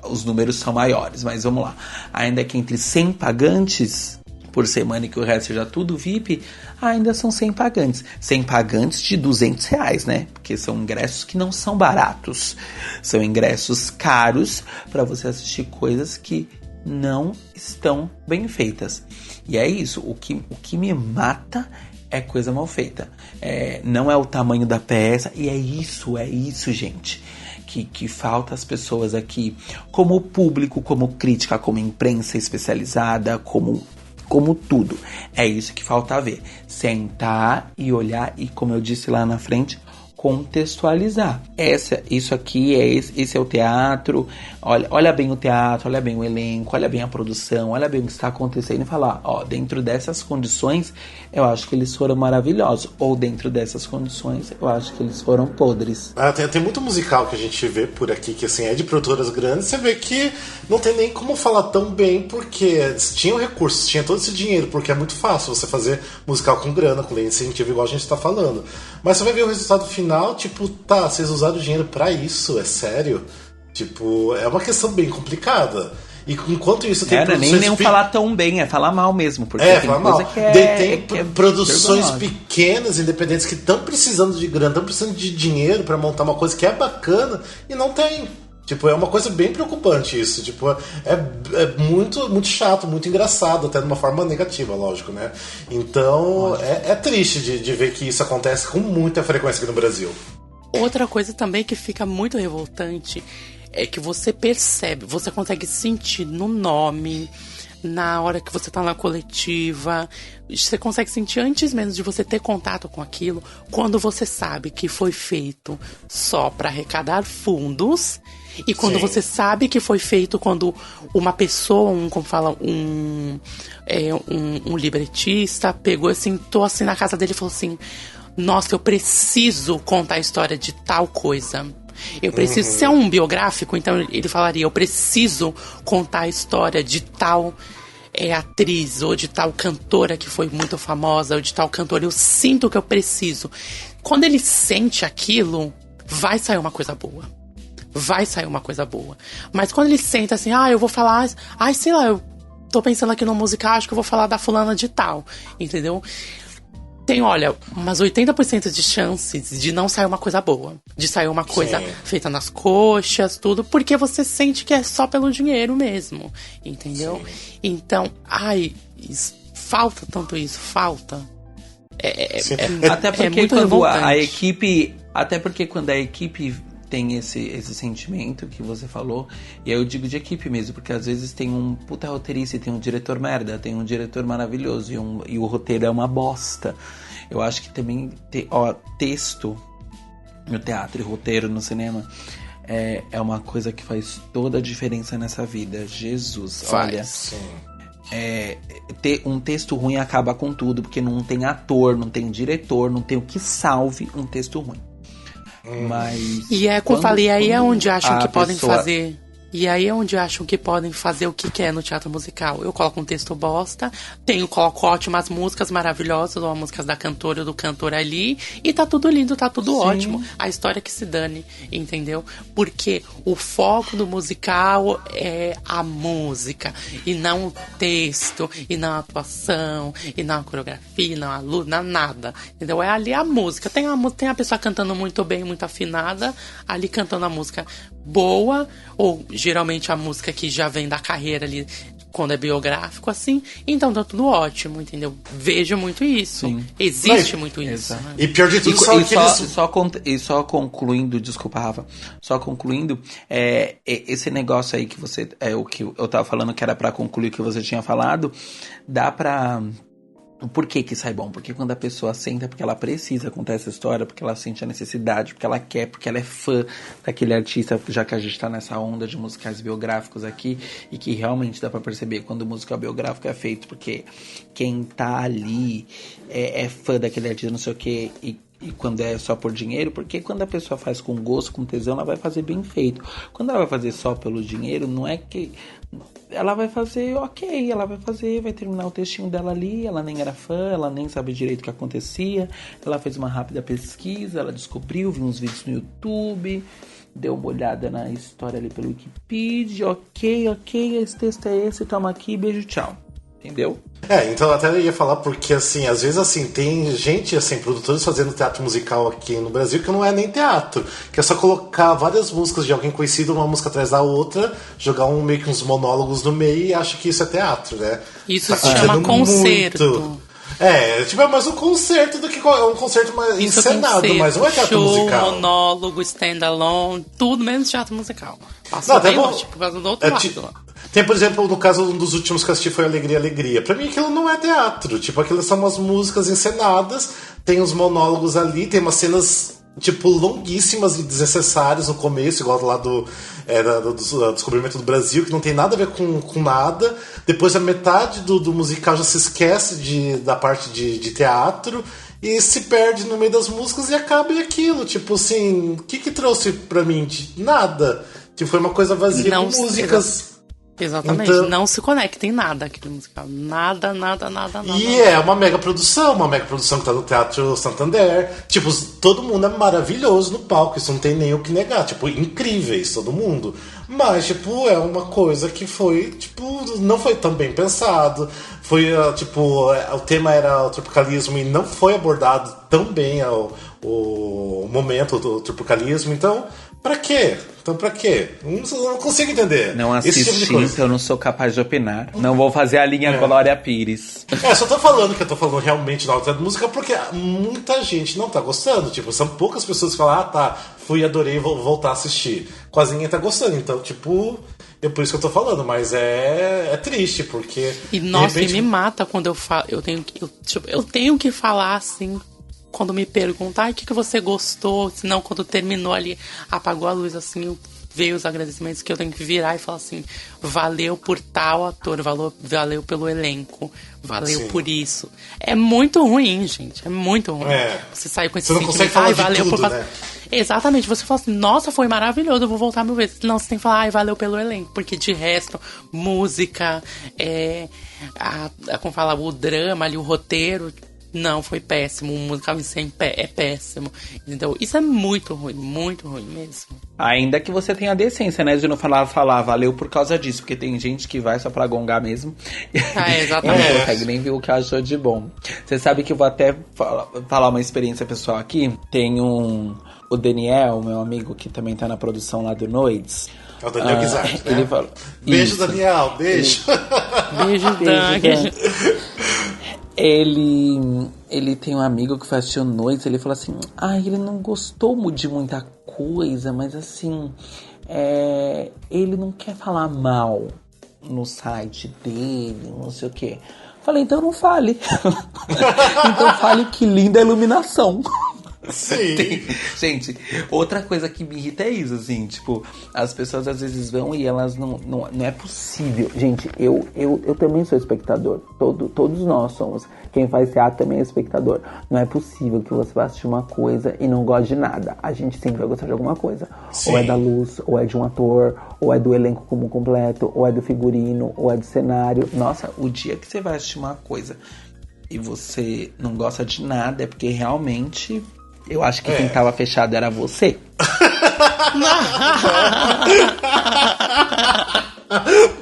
Speaker 5: os números são maiores, mas vamos lá. Ainda que entre 100 pagantes por semana e que o resto seja tudo VIP, ainda são 100 pagantes. 100 pagantes de R$200, né? Porque são ingressos que não são baratos. São ingressos caros para você assistir coisas que não estão bem feitas. E é isso, o que me mata é coisa mal feita. Não é o tamanho da peça, e é isso, gente. Que falta às pessoas aqui, como público, como crítica, como imprensa especializada, como tudo. É isso que falta ver. Sentar e olhar e, como eu disse lá na frente, contextualizar. Isso aqui esse é o teatro. Olha bem o teatro, olha bem o elenco, olha bem a produção, olha bem o que está acontecendo e falar, dentro dessas condições, eu acho que eles foram maravilhosos. Ou dentro dessas condições, eu acho que eles foram podres.
Speaker 3: Tem muito musical que a gente vê por aqui, que assim, é de produtoras grandes, você vê que não tem nem como falar tão bem, porque tinham recursos, tinha todo esse dinheiro, porque é muito fácil você fazer musical com grana, com lei de incentivo, igual a gente está falando. Mas você vai ver o resultado final, tipo, vocês usaram o dinheiro pra isso, é sério? Tipo, é uma questão bem complicada. E enquanto isso tem produções...
Speaker 5: Nem falar tão bem, é falar mal mesmo. Porque tem
Speaker 3: falar
Speaker 5: coisa
Speaker 3: mal.
Speaker 5: que
Speaker 3: Produções pequenas, independentes, que estão precisando de grana, estão precisando de dinheiro pra montar uma coisa que é bacana e não tem. Tipo, é uma coisa bem preocupante isso. Tipo, é muito, muito chato, muito engraçado, até de uma forma negativa, lógico, né? Então, é triste de ver que isso acontece com muita frequência aqui no Brasil.
Speaker 4: Outra coisa também que fica muito revoltante é que você percebe, você consegue sentir no nome, na hora que você tá na coletiva, você consegue sentir antes mesmo de você ter contato com aquilo, quando você sabe que foi feito só para arrecadar fundos, e quando você sabe que foi feito quando uma pessoa, um libretista pegou assim, tô assim na casa dele e falou assim, nossa, eu preciso contar a história de tal coisa. Eu preciso, se é um biográfico, então ele falaria, eu preciso contar a história de tal atriz, ou de tal cantora que foi muito famosa, ou de tal cantora, eu sinto que eu preciso. Quando ele sente aquilo, vai sair uma coisa boa. vai sair uma coisa boa. Mas quando ele senta assim, eu vou falar, sei lá, eu tô pensando aqui no musical, acho que eu vou falar da fulana de tal, entendeu? Tem, olha, umas 80% de chances de não sair uma coisa boa. De sair uma coisa feita nas coxas, tudo, porque você sente que é só pelo dinheiro mesmo, entendeu? Sim. Então, falta tanto isso, falta.
Speaker 5: Até porque quando a equipe... Até porque quando a equipe tem esse sentimento que você falou, e aí eu digo de equipe mesmo, porque às vezes tem um puta roteirista e tem um diretor merda, tem um diretor maravilhoso e o roteiro é uma bosta. Eu acho que também texto no teatro e roteiro no cinema é uma coisa que faz toda a diferença nessa vida. Jesus, olha. Ter um texto ruim acaba com tudo, porque não tem ator, não tem diretor, não tem o que salve um texto ruim. Mas
Speaker 4: e como eu falei, aí é onde acham que podem fazer. E aí é onde acham que podem fazer o que quer no teatro musical. Eu coloco um texto bosta, coloco ótimas músicas maravilhosas, ou músicas da cantora ou do cantor ali, e tá tudo lindo, tá tudo ótimo. A história que se dane, entendeu? Porque o foco do musical é a música, e não o texto, e não a atuação, e não a coreografia, não a luz, não nada. Entendeu? É ali a música. Tem a pessoa cantando muito bem, muito afinada, ali cantando a música boa, ou geralmente a música que já vem da carreira ali, quando é biográfico, assim, então tá tudo ótimo, entendeu? Vejo muito isso. Sim. Existe muito isso. Né?
Speaker 3: E pior de tudo,
Speaker 5: só concluindo, desculpa, Rafa, só concluindo, esse negócio aí que você, o que eu tava falando que era pra concluir o que você tinha falado, dá pra... Por que sai bom? Porque quando a pessoa senta, porque ela precisa contar essa história, porque ela sente a necessidade, porque ela quer, porque ela é fã daquele artista, já que a gente tá nessa onda de musicais biográficos aqui, e que realmente dá pra perceber quando o musical biográfico é feito, porque quem tá ali é fã daquele artista, não sei o que, e quando é só por dinheiro, porque quando a pessoa faz com gosto, com tesão, ela vai fazer bem feito. Quando ela vai fazer só pelo dinheiro, não é que... Ela vai fazer vai terminar o textinho dela ali, ela nem era fã, ela nem sabe direito o que acontecia, ela fez uma rápida pesquisa, ela descobriu, viu uns vídeos no YouTube, deu uma olhada na história ali pelo Wikipedia, ok, esse texto é esse, toma aqui, beijo, tchau. Entendeu?
Speaker 3: Então até eu ia falar porque, assim, às vezes, assim, tem gente, assim, produtores fazendo teatro musical aqui no Brasil que não é nem teatro, que é só colocar várias músicas de alguém conhecido, uma música atrás da outra, jogar meio que uns monólogos no meio e acha que isso é teatro, né?
Speaker 4: Isso se chama concerto.
Speaker 3: Mais um concerto do que um concerto mais encenado, mas não é teatro musical.
Speaker 4: Monólogo, stand-alone, tudo menos teatro musical. Passou bem longe, por causa do outro lado lá.
Speaker 3: Tem, por exemplo, no caso, um dos últimos que eu assisti foi Alegria, Alegria. Pra mim aquilo não é teatro. Tipo, aquilo são umas músicas encenadas, tem os monólogos ali, tem umas cenas, tipo, longuíssimas e desnecessárias no começo, igual lá do Descobrimento do Brasil, que não tem nada a ver com nada. Depois a metade do musical já se esquece da parte de teatro e se perde no meio das músicas e acaba aquilo. Tipo assim, o que trouxe pra mim? Nada. Tipo, foi uma coisa vazia com músicas...
Speaker 4: Exatamente, então, não se conecta em nada aquele musical. Nada. E
Speaker 3: é uma mega produção que tá no Teatro Santander. Tipo, todo mundo é maravilhoso no palco, isso não tem nem o que negar. Tipo, incríveis, todo mundo. Mas, tipo, é uma coisa que foi, tipo, não foi tão bem pensado. Foi, tipo, o tema era o tropicalismo e não foi abordado tão bem o momento do tropicalismo. Então, pra quê? Não consigo entender.
Speaker 5: Não assisti, tipo então eu não sou capaz de opinar. Não vou fazer a linha Glória Pires.
Speaker 3: Só tô falando que eu tô falando realmente da alta música porque muita gente não tá gostando. Tipo, são poucas pessoas que falam, fui, adorei, vou voltar a assistir. Quase ninguém tá gostando. Então, tipo, é por isso que eu tô falando. Mas é triste, porque...
Speaker 4: E, nossa, repente... me mata quando eu falo... Eu tenho que falar, assim... Quando me perguntam, o que você gostou? Senão, quando terminou ali, apagou a luz, assim, veio os agradecimentos que eu tenho que virar e falar assim, valeu por tal ator, valeu pelo elenco, valeu por isso. É muito ruim, gente, é muito ruim. Você sair com esse
Speaker 3: sentimento, você não consegue falar de tudo, né?
Speaker 4: Exatamente, você fala assim, nossa, foi maravilhoso, eu vou voltar 1000 vezes. Não, você tem que falar, valeu pelo elenco, porque de resto, música, como fala, o drama ali, o roteiro... Não, foi péssimo. O musical em si é péssimo. Entendeu? Isso é muito ruim mesmo.
Speaker 5: Ainda que você tenha a decência, né? De não falar, valeu por causa disso. Porque tem gente que vai só pra gongar mesmo.
Speaker 4: Exatamente.
Speaker 5: E não consegue nem ver o que achou de bom. Você sabe que eu vou até falar uma experiência pessoal aqui. Tem o Daniel, meu amigo, que também tá na produção lá do Noides.
Speaker 3: É o Daniel Guizard, né?
Speaker 5: Ele fala,
Speaker 3: beijo,
Speaker 5: isso.
Speaker 3: Daniel, beijo.
Speaker 4: Beijo, Dan.
Speaker 5: Ele tem um amigo que faz assistir Noites. Ele falou assim: ele não gostou de muita coisa, mas assim, ele não quer falar mal no site dele, não sei o quê. Falei, então não fale. Então fale que linda a iluminação.
Speaker 3: Sim.
Speaker 5: Gente, outra coisa que me irrita é isso, assim, tipo, as pessoas às vezes vão e elas não é possível. Gente, eu também sou espectador. Todos nós somos. Quem faz teatro também é espectador. Não é possível que você vá assistir uma coisa e não goste de nada. A gente sempre vai gostar de alguma coisa. Sim. Ou é da luz, ou é de um ator, ou é do elenco como completo, ou é do figurino, ou é do cenário. Nossa, o dia que você vai assistir uma coisa e você não gosta de nada é porque realmente... Eu acho que quem tava fechado era você.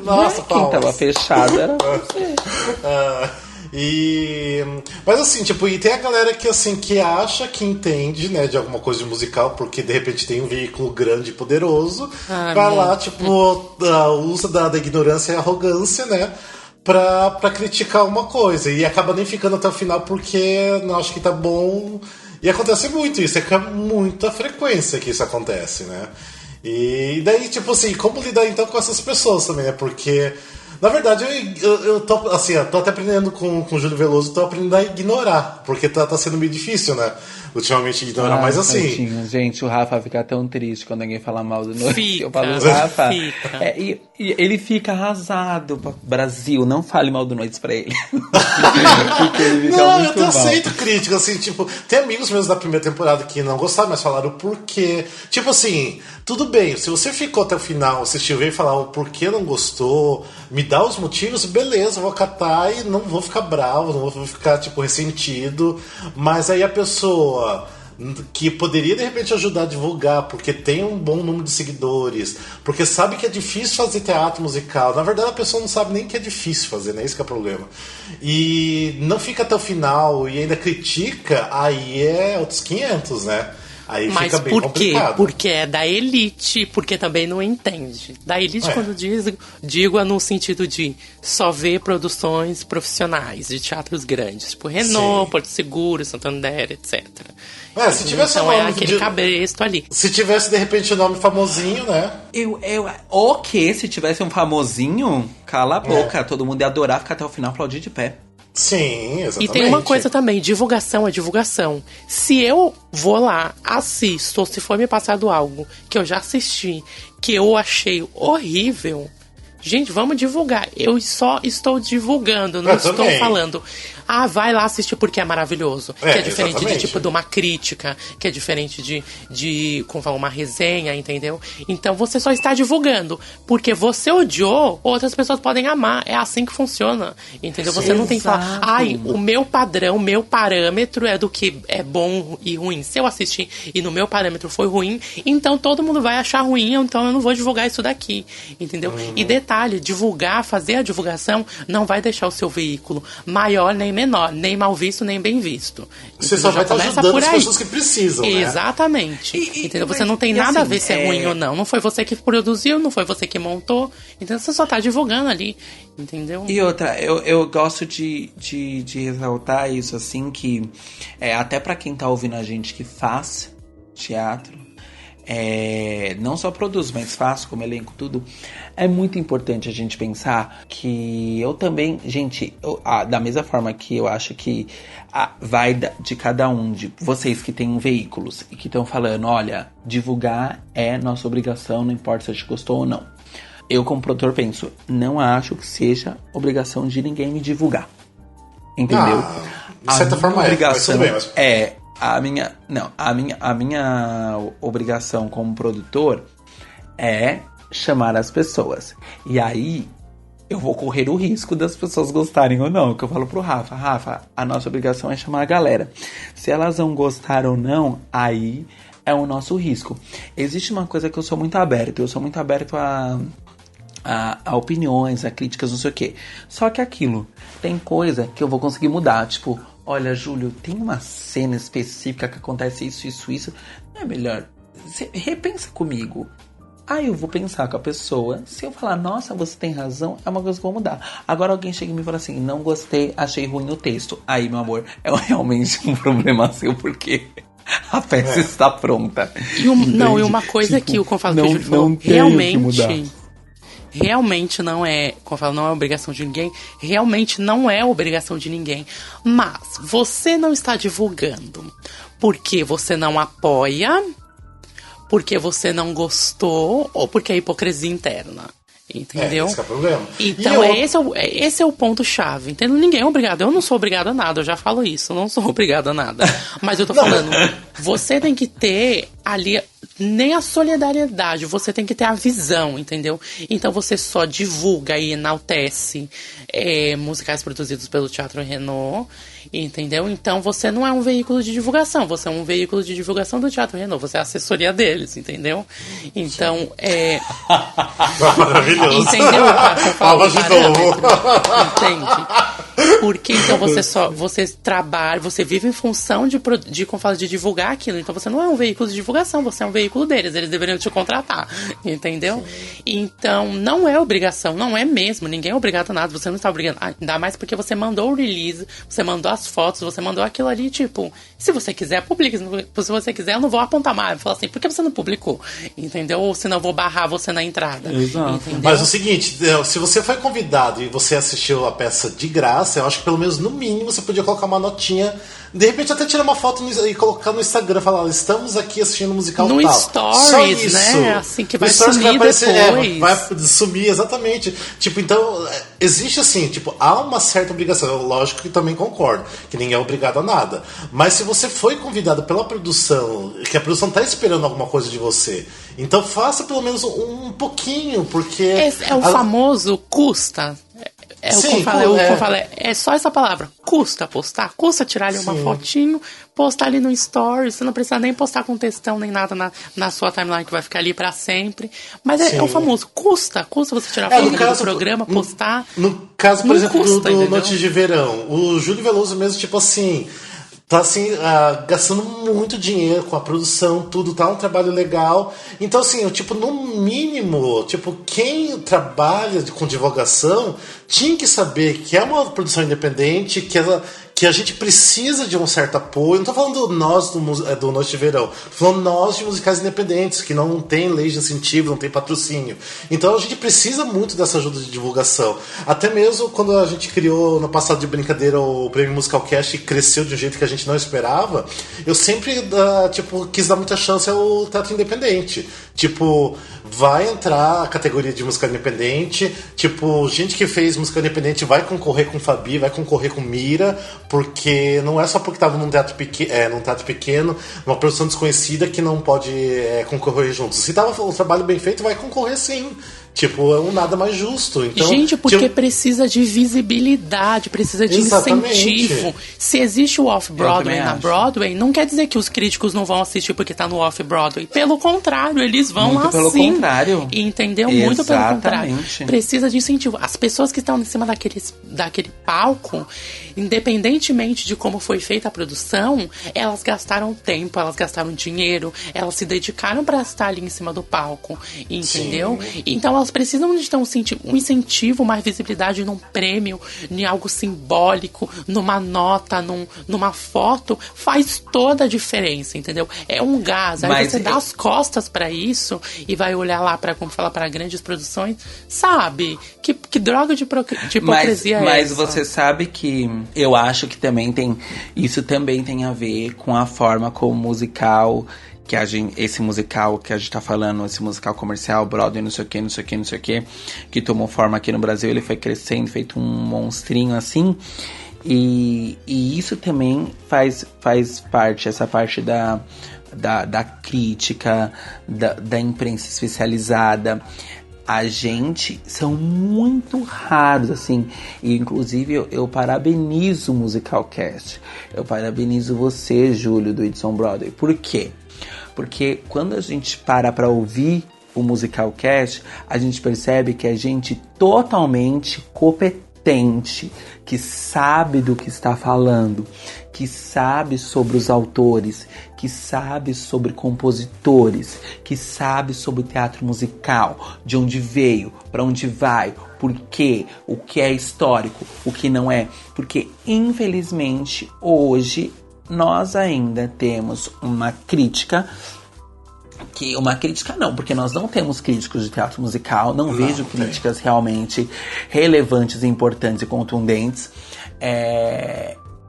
Speaker 3: Nossa,
Speaker 5: quem tava fechado era você.
Speaker 3: Mas assim, tipo, e tem a galera que assim, que acha que entende, né, de alguma coisa de musical, porque de repente tem um veículo grande e poderoso, vai lá, tipo, usa da ignorância e arrogância, né, pra criticar uma coisa, e acaba nem ficando até o final porque não acha que tá bom. E acontece muito isso, é com muita frequência que isso acontece, né? E daí, tipo assim, como lidar então com essas pessoas também, né? Porque, na verdade, eu tô assim, eu tô até aprendendo com o Júlio Veloso, tô aprendendo a ignorar, porque tá sendo meio difícil, né? Ultimamente ignorar, mas assim...
Speaker 5: Tadinho. Gente, o Rafa fica tão triste quando alguém fala mal do Noites. Eu falo, Rafa, e ele fica arrasado. Brasil, não fale mal do Noites pra ele. Porque ele fica
Speaker 3: não,
Speaker 5: muito
Speaker 3: eu
Speaker 5: mal.
Speaker 3: aceito crítica, assim, tipo, tem amigos meus da primeira temporada que não gostaram, mas falaram o porquê. Tipo assim, tudo bem, se você ficou até o final, assistiu, veio falar o porquê não gostou, me dá os motivos, beleza, eu vou catar e não vou ficar bravo, não vou ficar, tipo, ressentido, mas aí a pessoa que poderia de repente ajudar a divulgar, porque tem um bom número de seguidores, porque sabe que é difícil fazer teatro musical. Na verdade a pessoa não sabe nem que é difícil fazer, né? Esse que é o problema. E não fica até o final e ainda critica, aí é outros 500, né? Aí
Speaker 4: mas
Speaker 3: fica bem
Speaker 4: por
Speaker 3: complicado.
Speaker 4: quê? Porque é da elite, porque também não entende. Da elite, quando digo é no sentido de só ver produções profissionais de teatros grandes, tipo Renault,
Speaker 3: Sim.
Speaker 4: Porto Seguro, Santander, etc.
Speaker 3: Se tivesse
Speaker 4: então
Speaker 3: o nome
Speaker 4: aquele cabresto ali.
Speaker 3: Se tivesse de repente o nome famosinho, né?
Speaker 5: Se tivesse um famosinho, cala a boca, todo mundo ia adorar ficar até o final aplaudir de pé.
Speaker 3: Sim, exatamente.
Speaker 4: E tem uma coisa também, divulgação é divulgação. Se eu vou lá, assisto, ou se for me passado algo que eu já assisti, que eu achei horrível, gente, vamos divulgar. Eu só estou divulgando, não estou falando... vai lá assistir porque é maravilhoso. Que é diferente exatamente. de uma crítica, que é diferente de como falar, uma resenha, entendeu? Então você só está divulgando. Porque você odiou, outras pessoas podem amar. É assim que funciona. Entendeu? Sim, você não tem que falar, o meu padrão, o meu parâmetro é do que é bom e ruim. Se eu assistir e no meu parâmetro foi ruim, então todo mundo vai achar ruim, então eu não vou divulgar isso daqui. Entendeu? E detalhe, divulgar, fazer a divulgação, não vai deixar o seu veículo maior nem menor, nem mal visto, nem bem visto.
Speaker 3: Você só vai estar ajudando as pessoas que precisam, né?
Speaker 4: Exatamente. Entendeu? Você não tem nada a ver se é ruim ou não. Não foi você que produziu, não foi você que montou. Então você só tá divulgando ali. Entendeu?
Speaker 5: E outra, eu gosto de ressaltar isso, assim, que até pra quem tá ouvindo a gente que faz teatro, não só produz, mas faz como elenco, tudo. É muito importante a gente pensar que eu também, gente, da mesma forma que eu acho que vai de cada um, de vocês que têm veículos e que estão falando, olha, divulgar é nossa obrigação, não importa se a gente gostou ou não. Eu, como produtor, penso, não acho que seja obrigação de ninguém me divulgar. Entendeu?
Speaker 3: De certa forma
Speaker 5: obrigação
Speaker 3: mas...
Speaker 5: A minha obrigação como produtor é chamar as pessoas. E aí, eu vou correr o risco das pessoas gostarem ou não. Que eu falo pro Rafa, a nossa obrigação é chamar a galera. Se elas vão gostar ou não, aí é o nosso risco. Existe uma coisa que eu sou muito aberto a opiniões, a críticas, não sei o quê. Só que aquilo, tem coisa que eu vou conseguir mudar. Tipo, olha, Júlio, tem uma cena específica que acontece isso. Não é melhor? Você repensa comigo. Aí eu vou pensar com a pessoa. Se eu falar, nossa, você tem razão, é uma coisa que eu vou mudar. Agora alguém chega e me fala assim, não gostei, achei ruim o texto. Aí, meu amor, é realmente um problema seu, porque a peça está pronta.
Speaker 4: E uma coisa que o Confalo que o Júlio falou, realmente não é, como eu falo, não é obrigação de ninguém, realmente não é obrigação de ninguém, mas você não está divulgando porque você não apoia, porque você não gostou ou porque é hipocrisia interna. Entendeu?
Speaker 3: Esse é o problema.
Speaker 4: Então, esse é o ponto-chave. Entendeu? Ninguém é obrigado. Eu não sou obrigado a nada, eu já falo isso. Eu não sou obrigado a nada. Mas eu tô falando, você tem que ter ali nem a solidariedade, você tem que ter a visão, entendeu? Então você só divulga e enaltece musicais produzidos pelo Teatro Renault, entendeu? Então você não é um veículo de divulgação, você é um veículo de divulgação do Teatro Renault, você é a assessoria deles, entendeu? Então,
Speaker 3: maravilhoso.
Speaker 4: Entendeu?
Speaker 3: Palmas de novo.
Speaker 4: Entende? Porque então você trabalha, você vive em função como fala, de divulgar aquilo. Então você não é um veículo de divulgação, você é um veículo deles. Eles deveriam te contratar, entendeu? Sim. Então não é obrigação, não é mesmo. Ninguém é obrigado a nada. Você não está obrigado. Ainda mais porque você mandou o release, você mandou as fotos, você mandou aquilo ali, tipo, se você quiser, publique. Se você quiser, eu não vou apontar mais. Eu vou falar assim, por que você não publicou? Entendeu? Ou senão eu vou barrar você na entrada.
Speaker 5: Exato.
Speaker 4: Entendeu?
Speaker 3: Mas é o seguinte, se você foi convidado e você assistiu a peça de graça, eu acho que pelo menos no mínimo você podia colocar uma notinha, de repente até tirar uma foto e colocar no Instagram, falar, estamos aqui assistindo o musical
Speaker 4: no
Speaker 3: tal.
Speaker 4: Stories,
Speaker 3: só isso.
Speaker 4: Né? Assim que vai
Speaker 3: sumir
Speaker 4: vai aparecer, depois.
Speaker 3: Vai sumir, exatamente. Tipo, então, existe assim, tipo, há uma certa obrigação. Lógico que também concordo, que ninguém é obrigado a nada. Mas se você foi convidado pela produção, que a produção tá esperando alguma coisa de você, então faça pelo menos um pouquinho, porque...
Speaker 4: É o famoso custa.
Speaker 3: Sim,
Speaker 4: é só essa palavra. Custa postar, custa tirar ali uma fotinho, postar ali no story. Você não precisa nem postar com textão nem nada na sua timeline que vai ficar ali pra sempre. Mas é o famoso, custa você tirar foto do programa, postar.
Speaker 3: No caso, por exemplo,
Speaker 4: custa,
Speaker 3: do Noites de Verão, o Júlio Veloso mesmo, tipo assim, tá assim, gastando muito dinheiro com a produção, tudo, tá um trabalho legal. Então, assim, tipo, no mínimo, tipo, quem trabalha com divulgação tinha que saber que é uma produção independente, que a gente precisa de um certo apoio. Não tô falando nós do Noite de Verão, tô falando nós de musicais independentes, que não tem lei de incentivo, não tem patrocínio. Então a gente precisa muito dessa ajuda de divulgação. Até mesmo quando a gente criou no passado de brincadeira o Prêmio Musical Cast e cresceu de um jeito que a gente não esperava, eu sempre quis dar muita chance ao teatro independente. Tipo, vai entrar a categoria de música independente, tipo, gente que fez música independente vai concorrer com Fabi, vai concorrer com Mira, porque não é só porque estava num teatro pequeno, uma produção desconhecida que não pode concorrer juntos. Se tava um trabalho bem feito, vai concorrer sim. Tipo, é um nada mais justo. Então,
Speaker 4: gente, porque precisa de visibilidade, precisa de incentivo. Se existe o Off-Broadway na Broadway, não quer dizer que os críticos não vão assistir porque tá no Off-Broadway. Pelo contrário, eles vão
Speaker 5: muito
Speaker 4: lá sim.
Speaker 5: Contrário.
Speaker 4: Entendeu? Muito pelo contrário. Precisa de incentivo. As pessoas que estão em cima daquele palco, independentemente de como foi feita a produção, elas gastaram tempo, elas gastaram dinheiro, elas se dedicaram para estar ali em cima do palco. Entendeu? Sim. Então elas precisam de ter um incentivo, uma visibilidade num prêmio, em algo simbólico, numa nota, numa foto, faz toda a diferença, entendeu? É um gás. Aí você dá as costas pra isso e vai olhar lá para grandes produções, sabe? Que droga de hipocrisia é essa?
Speaker 5: Mas você sabe que eu acho que isso também tem a ver com a forma como o musical... esse musical que a gente tá falando, esse musical comercial, Broadway, não sei o que, que tomou forma aqui no Brasil, ele foi crescendo, feito um monstrinho assim, e isso também faz parte, essa parte da crítica, da imprensa especializada. a gente são muito raros, assim. E, inclusive, eu parabenizo o Musicalcast. Eu parabenizo você, Júlio, do It's on Broadway. Por quê? Porque quando a gente para ouvir o Musicalcast, a gente percebe que a gente totalmente competente, que sabe do que está falando, que sabe sobre os autores, que sabe sobre compositores, que sabe sobre teatro musical, de onde veio, para onde vai, por quê, o que é histórico, o que não é. Porque, infelizmente, hoje nós ainda temos uma crítica não, porque nós não temos críticos de teatro musical, não vejo críticas realmente relevantes, importantes e contundentes.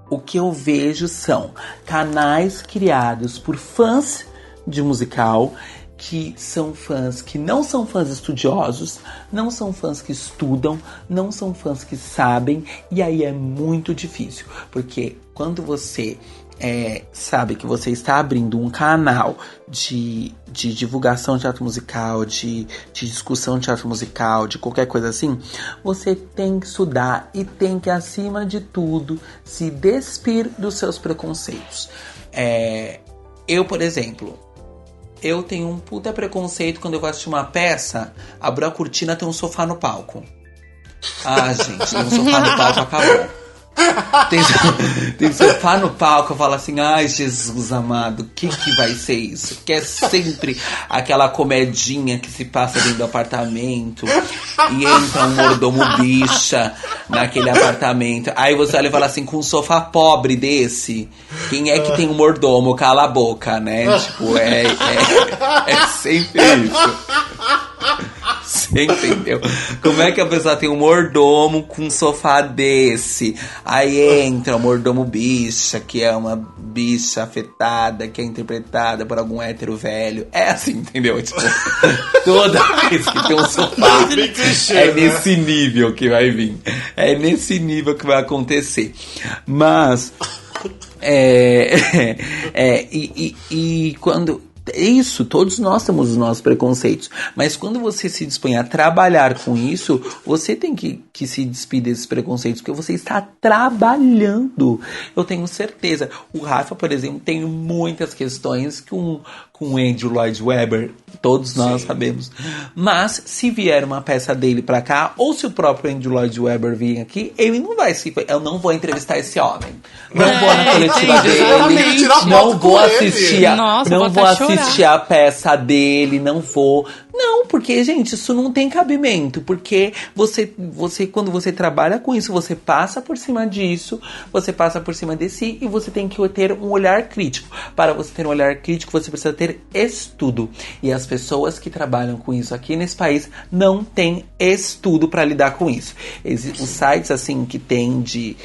Speaker 5: O que eu vejo são canais criados por fãs de musical, que são fãs que não são fãs estudiosos, não são fãs que estudam, não são fãs que sabem, e aí é muito difícil, porque quando você sabe que você está abrindo um canal de divulgação de teatro musical, de discussão de teatro musical, de qualquer coisa assim, você tem que estudar e tem que, acima de tudo, se despir dos seus preconceitos. Eu, por exemplo, eu tenho um puta preconceito quando eu vou assistir uma peça, abro a cortina, tem um sofá no palco. Ah, gente, tem um sofá no palco, acabou. Tem sofá no palco, eu falo assim, ai, Jesus amado, o que vai ser isso? Que é sempre aquela comedinha que se passa dentro do apartamento e entra um mordomo bicha naquele apartamento. Aí você olha e fala assim, com um sofá pobre desse, quem é que tem um mordomo? Cala a boca, né? Tipo, é sempre isso. Você entendeu? Como é que a pessoa tem um mordomo com um sofá desse? Aí entra o mordomo bicha, que é uma bicha afetada, que é interpretada por algum hétero velho. É assim, entendeu? Tipo, toda vez que tem um sofá, é nesse nível que vai vir. É nesse nível que vai acontecer. Mas, e quando... Isso, todos nós temos os nossos preconceitos, mas quando você se dispõe a trabalhar com isso, você tem que se despir desses preconceitos, porque você está trabalhando. Eu tenho certeza. O Rafa, por exemplo, tem muitas questões com o Andrew Lloyd Webber, todos nós sabemos. Mas se vier uma peça dele pra cá, ou se o próprio Andrew Lloyd Webber vir aqui, ele não vai eu não vou entrevistar esse homem. Não vou na coletiva dele, não vou assistir assistir a peça dele, não vou. Não, porque, gente, isso não tem cabimento. Porque você, quando você trabalha com isso, você passa por cima disso, você passa por cima de si, e você tem que ter um olhar crítico. Para você ter um olhar crítico, você precisa ter estudo. E as pessoas que trabalham com isso aqui nesse país não têm estudo para lidar com isso. Os sites, assim, que tem de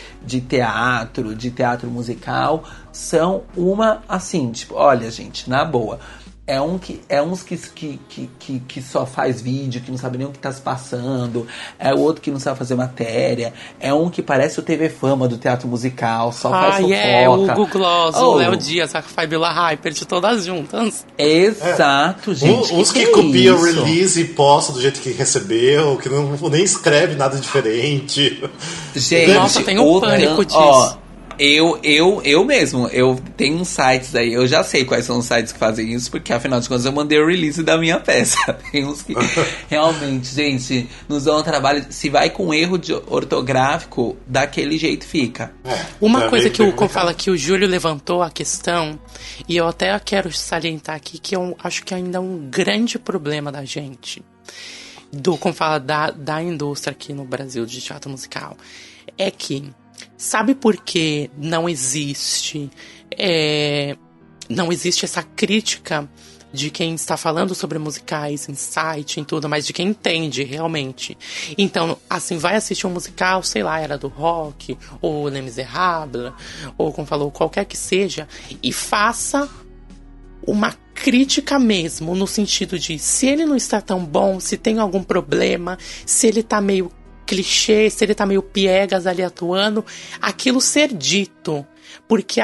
Speaker 5: teatro musical, são uma, assim, tipo, olha, gente, na boa. É uns que só faz vídeo, que não sabe nem o que tá se passando. É o outro que não sabe fazer matéria. É um que parece o TV Fama do teatro musical, só faz fofoca.
Speaker 4: O Hugo Gloss, o Léo Dias, a Fabiola Hyper, de todas juntas.
Speaker 5: Exato, gente.
Speaker 3: Uns que copiam o release e postam do jeito que recebeu, que não nem escreve nada diferente.
Speaker 5: Gente,
Speaker 4: nossa, tem um pânico disso.
Speaker 5: Eu mesmo, eu tenho uns sites aí, eu já sei quais são os sites que fazem isso, porque afinal de contas eu mandei o release da minha peça. Tem uns que realmente, gente, nos dão um trabalho. Se vai com erro ortográfico, daquele jeito fica.
Speaker 4: Uma coisa que o Júlio levantou a questão, e eu até quero salientar aqui, que eu acho que ainda é um grande problema da gente, como fala da indústria aqui no Brasil de teatro musical, é que sabe por que não existe essa crítica de quem está falando sobre musicais em site, em tudo, mas de quem entende realmente. Então, assim, vai assistir um musical, sei lá, Era do Rock, ou Les Misérables, ou como falou, qualquer que seja, e faça uma crítica mesmo, no sentido de, se ele não está tão bom, se tem algum problema, se ele tá meio clichê, se ele tá meio piegas ali atuando, aquilo ser dito, Porque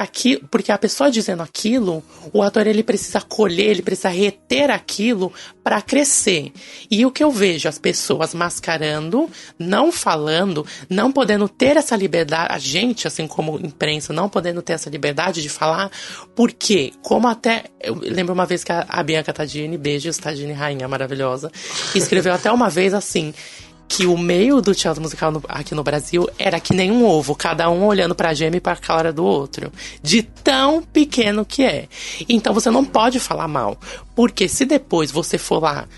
Speaker 4: a pessoa dizendo aquilo, o ator ele precisa colher, ele precisa reter aquilo para crescer. E o que eu vejo, as pessoas mascarando, não falando, não podendo ter essa liberdade, a gente, assim como imprensa, não podendo ter essa liberdade de falar, porque, como até, eu lembro uma vez que a Bianca Tadini, beijos, Tadini rainha maravilhosa, escreveu até uma vez assim, que o meio do teatro musical aqui no Brasil era que nem um ovo, cada um olhando pra gema e pra cara do outro. De tão pequeno que é. Então você não pode falar mal. Porque se depois você for lá,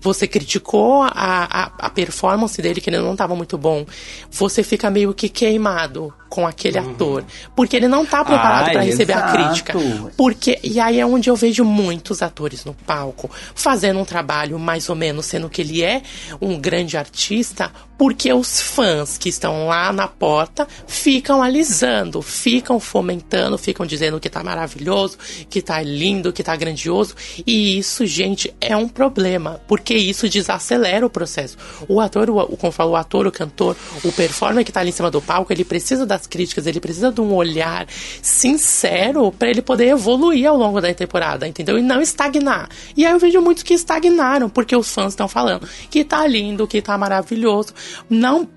Speaker 4: você criticou a performance dele, que ele não estava muito bom, você fica meio que queimado com aquele ator. Porque ele não tá preparado para receber a crítica. E aí é onde eu vejo muitos atores no palco fazendo um trabalho mais ou menos, sendo que ele é um grande artista, porque os fãs que estão lá na porta ficam alisando, ficam fomentando, ficam dizendo que tá maravilhoso, que tá lindo, que tá grandioso. E isso, gente, é um problema, porque isso desacelera o processo. O ator, como eu falo, o ator, o cantor, o performer que tá ali em cima do palco, ele precisa das críticas, ele precisa de um olhar sincero para ele poder evoluir ao longo da temporada, entendeu? E não estagnar. E aí eu vejo muitos que estagnaram, porque os fãs estão falando que tá lindo, que tá maravilhoso. Não,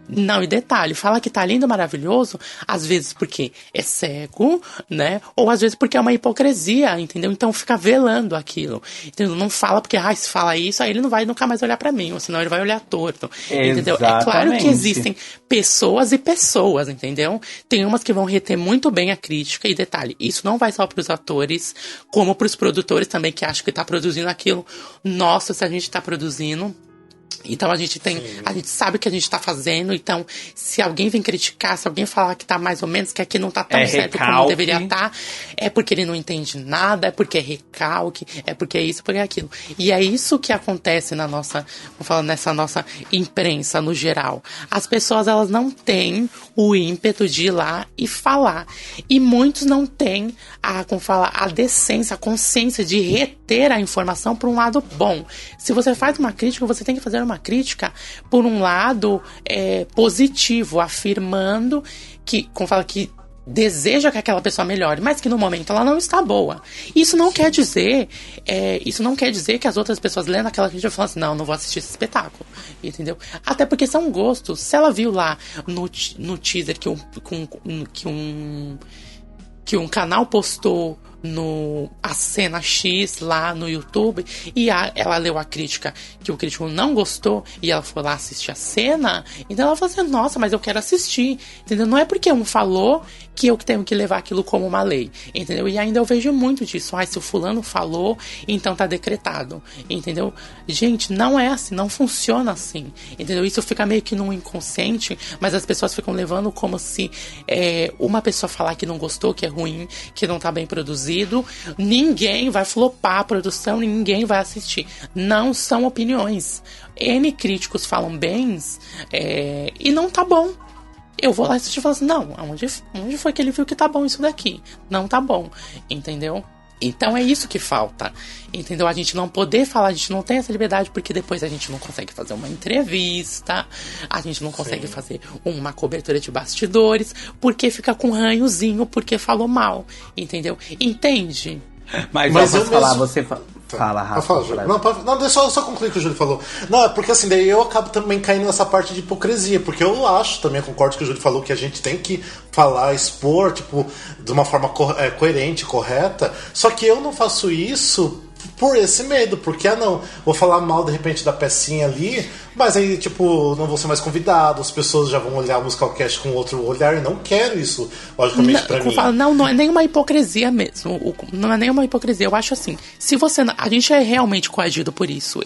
Speaker 4: e detalhe, fala que tá lindo, maravilhoso, às vezes porque é cego, né? Ou às vezes porque é uma hipocrisia, entendeu? Então fica velando aquilo. Entendeu? Não fala porque, se fala isso, aí ele não vai nunca mais olhar pra mim, ou senão ele vai olhar torto. Entendeu? É claro que existem pessoas e pessoas, entendeu? Tem umas que vão reter muito bem a crítica, e detalhe, isso não vai só pros atores, como pros produtores também, que acham que tá produzindo aquilo. Nossa, se a gente tá produzindo... Então a gente sabe o que a gente tá fazendo. Então, se alguém vem criticar, se alguém falar que tá mais ou menos, que aqui não tá tão certo como deveria estar, é porque ele não entende nada, é porque é recalque, é porque é isso, porque é aquilo. E é isso que acontece na nossa, vamos falar, nessa nossa imprensa no geral. As pessoas, elas não têm o ímpeto de ir lá e falar. E muitos não têm a decência, a consciência de reter a informação por um lado bom. Se você faz uma crítica, você tem que fazer uma crítica por um lado positivo, afirmando que, como fala, que deseja que aquela pessoa melhore, mas que no momento ela não está boa. Isso não quer dizer que as outras pessoas lendo aquela crítica falam assim, não vou assistir esse espetáculo, entendeu? Até porque são gostos. Se ela viu lá no teaser que um canal postou a cena X lá no YouTube, e ela leu a crítica que o crítico não gostou, e ela foi lá assistir a cena, então ela falou assim, nossa, mas eu quero assistir, entendeu? Não é porque um falou que eu tenho que levar aquilo como uma lei, entendeu? E ainda eu vejo muito disso, se o fulano falou, então tá decretado, entendeu? Gente, não é assim, não funciona assim, entendeu? Isso fica meio que num inconsciente, mas as pessoas ficam levando como se uma pessoa falar que não gostou, que é ruim, que não tá bem produzido, ninguém vai flopar a produção, ninguém vai assistir. Não são opiniões. N críticos falam bens e não tá bom. Eu vou lá assistir e falo assim, não, onde foi que ele viu que tá bom isso daqui? Não tá bom, entendeu? Então é isso que falta, entendeu? A gente não poder falar, a gente não tem essa liberdade, porque depois a gente não consegue fazer uma entrevista, a gente não consegue fazer uma cobertura de bastidores, porque fica com ranhozinho, porque falou mal, entendeu? Entende?
Speaker 5: Mas eu posso falar, você fala, Rafa.
Speaker 3: Não, deixa eu só concluir o que o Júlio falou. Não, é porque assim, daí eu acabo também caindo nessa parte de hipocrisia, porque eu acho, também concordo com o que o Júlio falou, que a gente tem que falar, expor, tipo, de uma forma coerente, correta, só que eu não faço isso por esse medo, porque vou falar mal de repente da pecinha ali, mas aí tipo, não vou ser mais convidado, as pessoas já vão olhar o Musicalcast com outro olhar, e não quero isso, logicamente, pra mim.
Speaker 4: Não é nenhuma hipocrisia mesmo, não é nenhuma hipocrisia, eu acho assim, se você, a gente é realmente coagido por isso,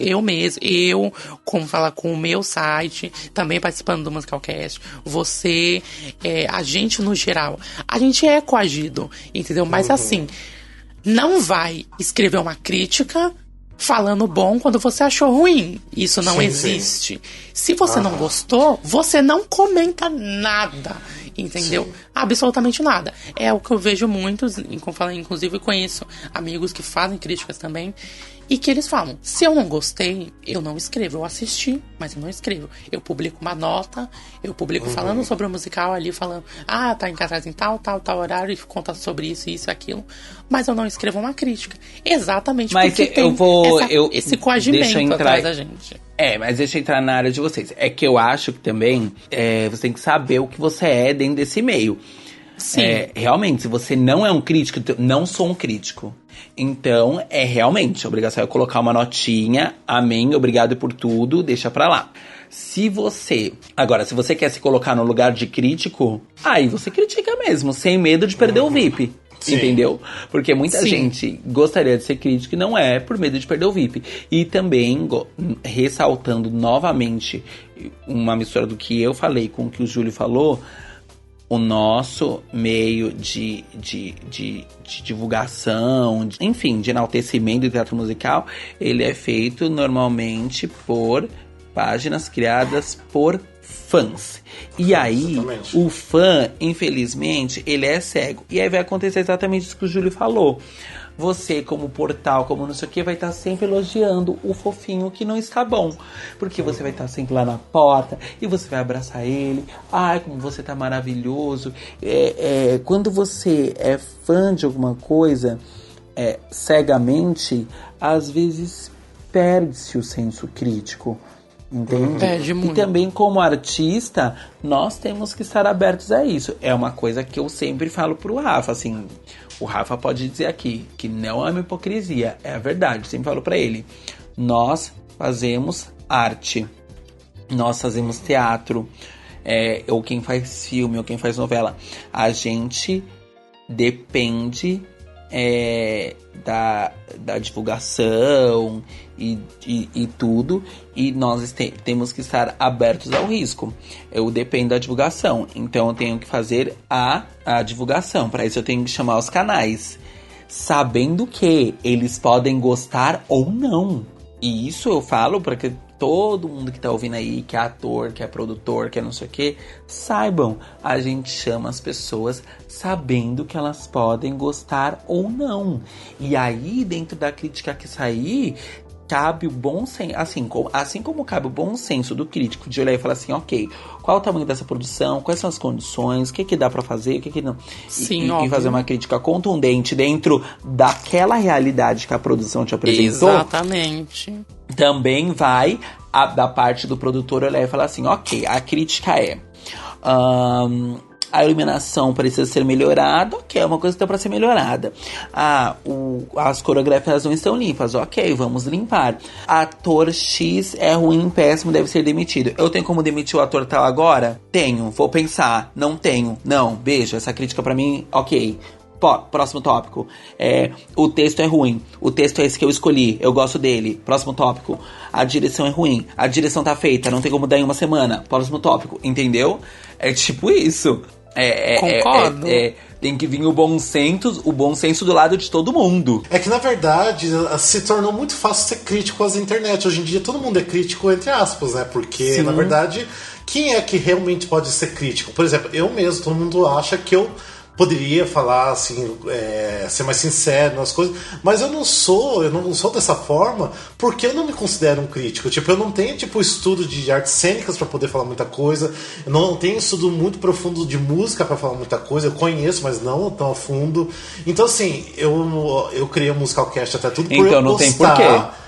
Speaker 4: como falar com o meu site, também participando do Musicalcast, você, a gente no geral, a gente é coagido, entendeu? Mas assim, não vai escrever uma crítica falando bom quando você achou ruim. Isso não existe. Se você não gostou, você não comenta nada, entendeu? Sim. Absolutamente nada. É o que eu vejo muitos, como falei, inclusive conheço amigos que fazem críticas também, E que eles falam, se eu não gostei, eu não escrevo. Eu assisti, mas eu não escrevo. Eu publico uma nota, eu publico falando sobre o musical ali, falando, tá em cartaz em tal horário, e conta sobre isso, isso e aquilo. Mas eu não escrevo uma crítica. Exatamente
Speaker 5: mas
Speaker 4: porque tem esse coagimento atrás da gente.
Speaker 5: Mas deixa eu entrar na área de vocês. É que eu acho que também você tem que saber o que você é dentro desse meio.
Speaker 4: Sim.
Speaker 5: Realmente, se você não é um crítico, não sou um crítico. Então, realmente, a obrigação é colocar uma notinha, amém, obrigado por tudo, deixa pra lá. Se você quer se colocar no lugar de crítico, aí você critica mesmo, sem medo de perder o VIP. Sim. Entendeu? Porque muita gente gostaria de ser crítico e não é por medo de perder o VIP. E também, ressaltando novamente uma mistura do que eu falei com o que o Júlio falou, o nosso meio de divulgação, enfim, de enaltecimento do teatro musical, ele é feito normalmente por páginas criadas por fãs. E aí, o fã, infelizmente, ele é cego. E aí vai acontecer exatamente isso que o Júlio falou. Você, como portal, como não sei o que, vai estar sempre elogiando o fofinho que não está bom. Porque você vai estar sempre lá na porta e você vai abraçar ele. Ai, como você tá maravilhoso. Quando você é fã de alguma coisa, cegamente, às vezes perde-se o senso crítico. Entende?
Speaker 4: Perde muito.
Speaker 5: E também, como artista, nós temos que estar abertos a isso. É uma coisa que eu sempre falo pro Rafa, assim. O Rafa pode dizer aqui que não é uma hipocrisia, é a verdade. Sempre falo pra ele. Nós fazemos arte. Nós fazemos teatro. Ou quem faz filme, ou quem faz novela. A gente depende da divulgação e tudo, e nós temos que estar abertos ao risco. Eu dependo da divulgação, então eu tenho que fazer a divulgação. Para isso eu tenho que chamar os canais, sabendo que eles podem gostar ou não. E isso eu falo para que todo mundo que tá ouvindo aí, que é ator, que é produtor, que é não sei o que, saibam, a gente chama as pessoas sabendo que elas podem gostar ou não. E aí, dentro da crítica que sair, cabe o bom senso, assim como cabe o bom senso do crítico de olhar e falar assim, ok, qual o tamanho dessa produção, quais são as condições, o que dá pra fazer, o que não.
Speaker 4: Sim,
Speaker 5: e fazer uma crítica contundente dentro daquela realidade que a produção te apresentou.
Speaker 4: Exatamente.
Speaker 5: Também vai da parte do produtor olhar e falar assim, ok, a crítica a iluminação precisa ser melhorada, ok, é uma coisa que dá pra ser melhorada. As coreografias não estão limpas, ok, vamos limpar. Ator X é ruim, péssimo, deve ser demitido. Eu tenho como demitir o ator tal agora? Tenho, vou pensar. Não tenho, não, beijo, essa crítica pra mim, ok. Próximo tópico. O texto é ruim. O texto é esse que eu escolhi. Eu gosto dele. Próximo tópico. A direção é ruim. A direção tá feita. Não tem como dar em uma semana. Próximo tópico. Entendeu? É tipo isso.
Speaker 4: Concordo.
Speaker 5: Tem que vir o bom senso do lado de todo mundo.
Speaker 3: É que, na verdade, se tornou muito fácil ser crítico às internet. Hoje em dia, todo mundo é crítico, entre aspas, né? Porque, na verdade, quem é que realmente pode ser crítico? Por exemplo, eu mesmo, todo mundo acha que eu poderia falar assim, ser mais sincero nas coisas, mas eu não sou dessa forma porque eu não me considero um crítico. Tipo, eu não tenho estudo de artes cênicas para poder falar muita coisa, eu não tenho estudo muito profundo de música para falar muita coisa, eu conheço, mas não tão a fundo. Então, assim, eu criei o Musicalcast até tudo por
Speaker 5: então,
Speaker 3: eu
Speaker 5: não
Speaker 3: gostar.
Speaker 5: tem porquê.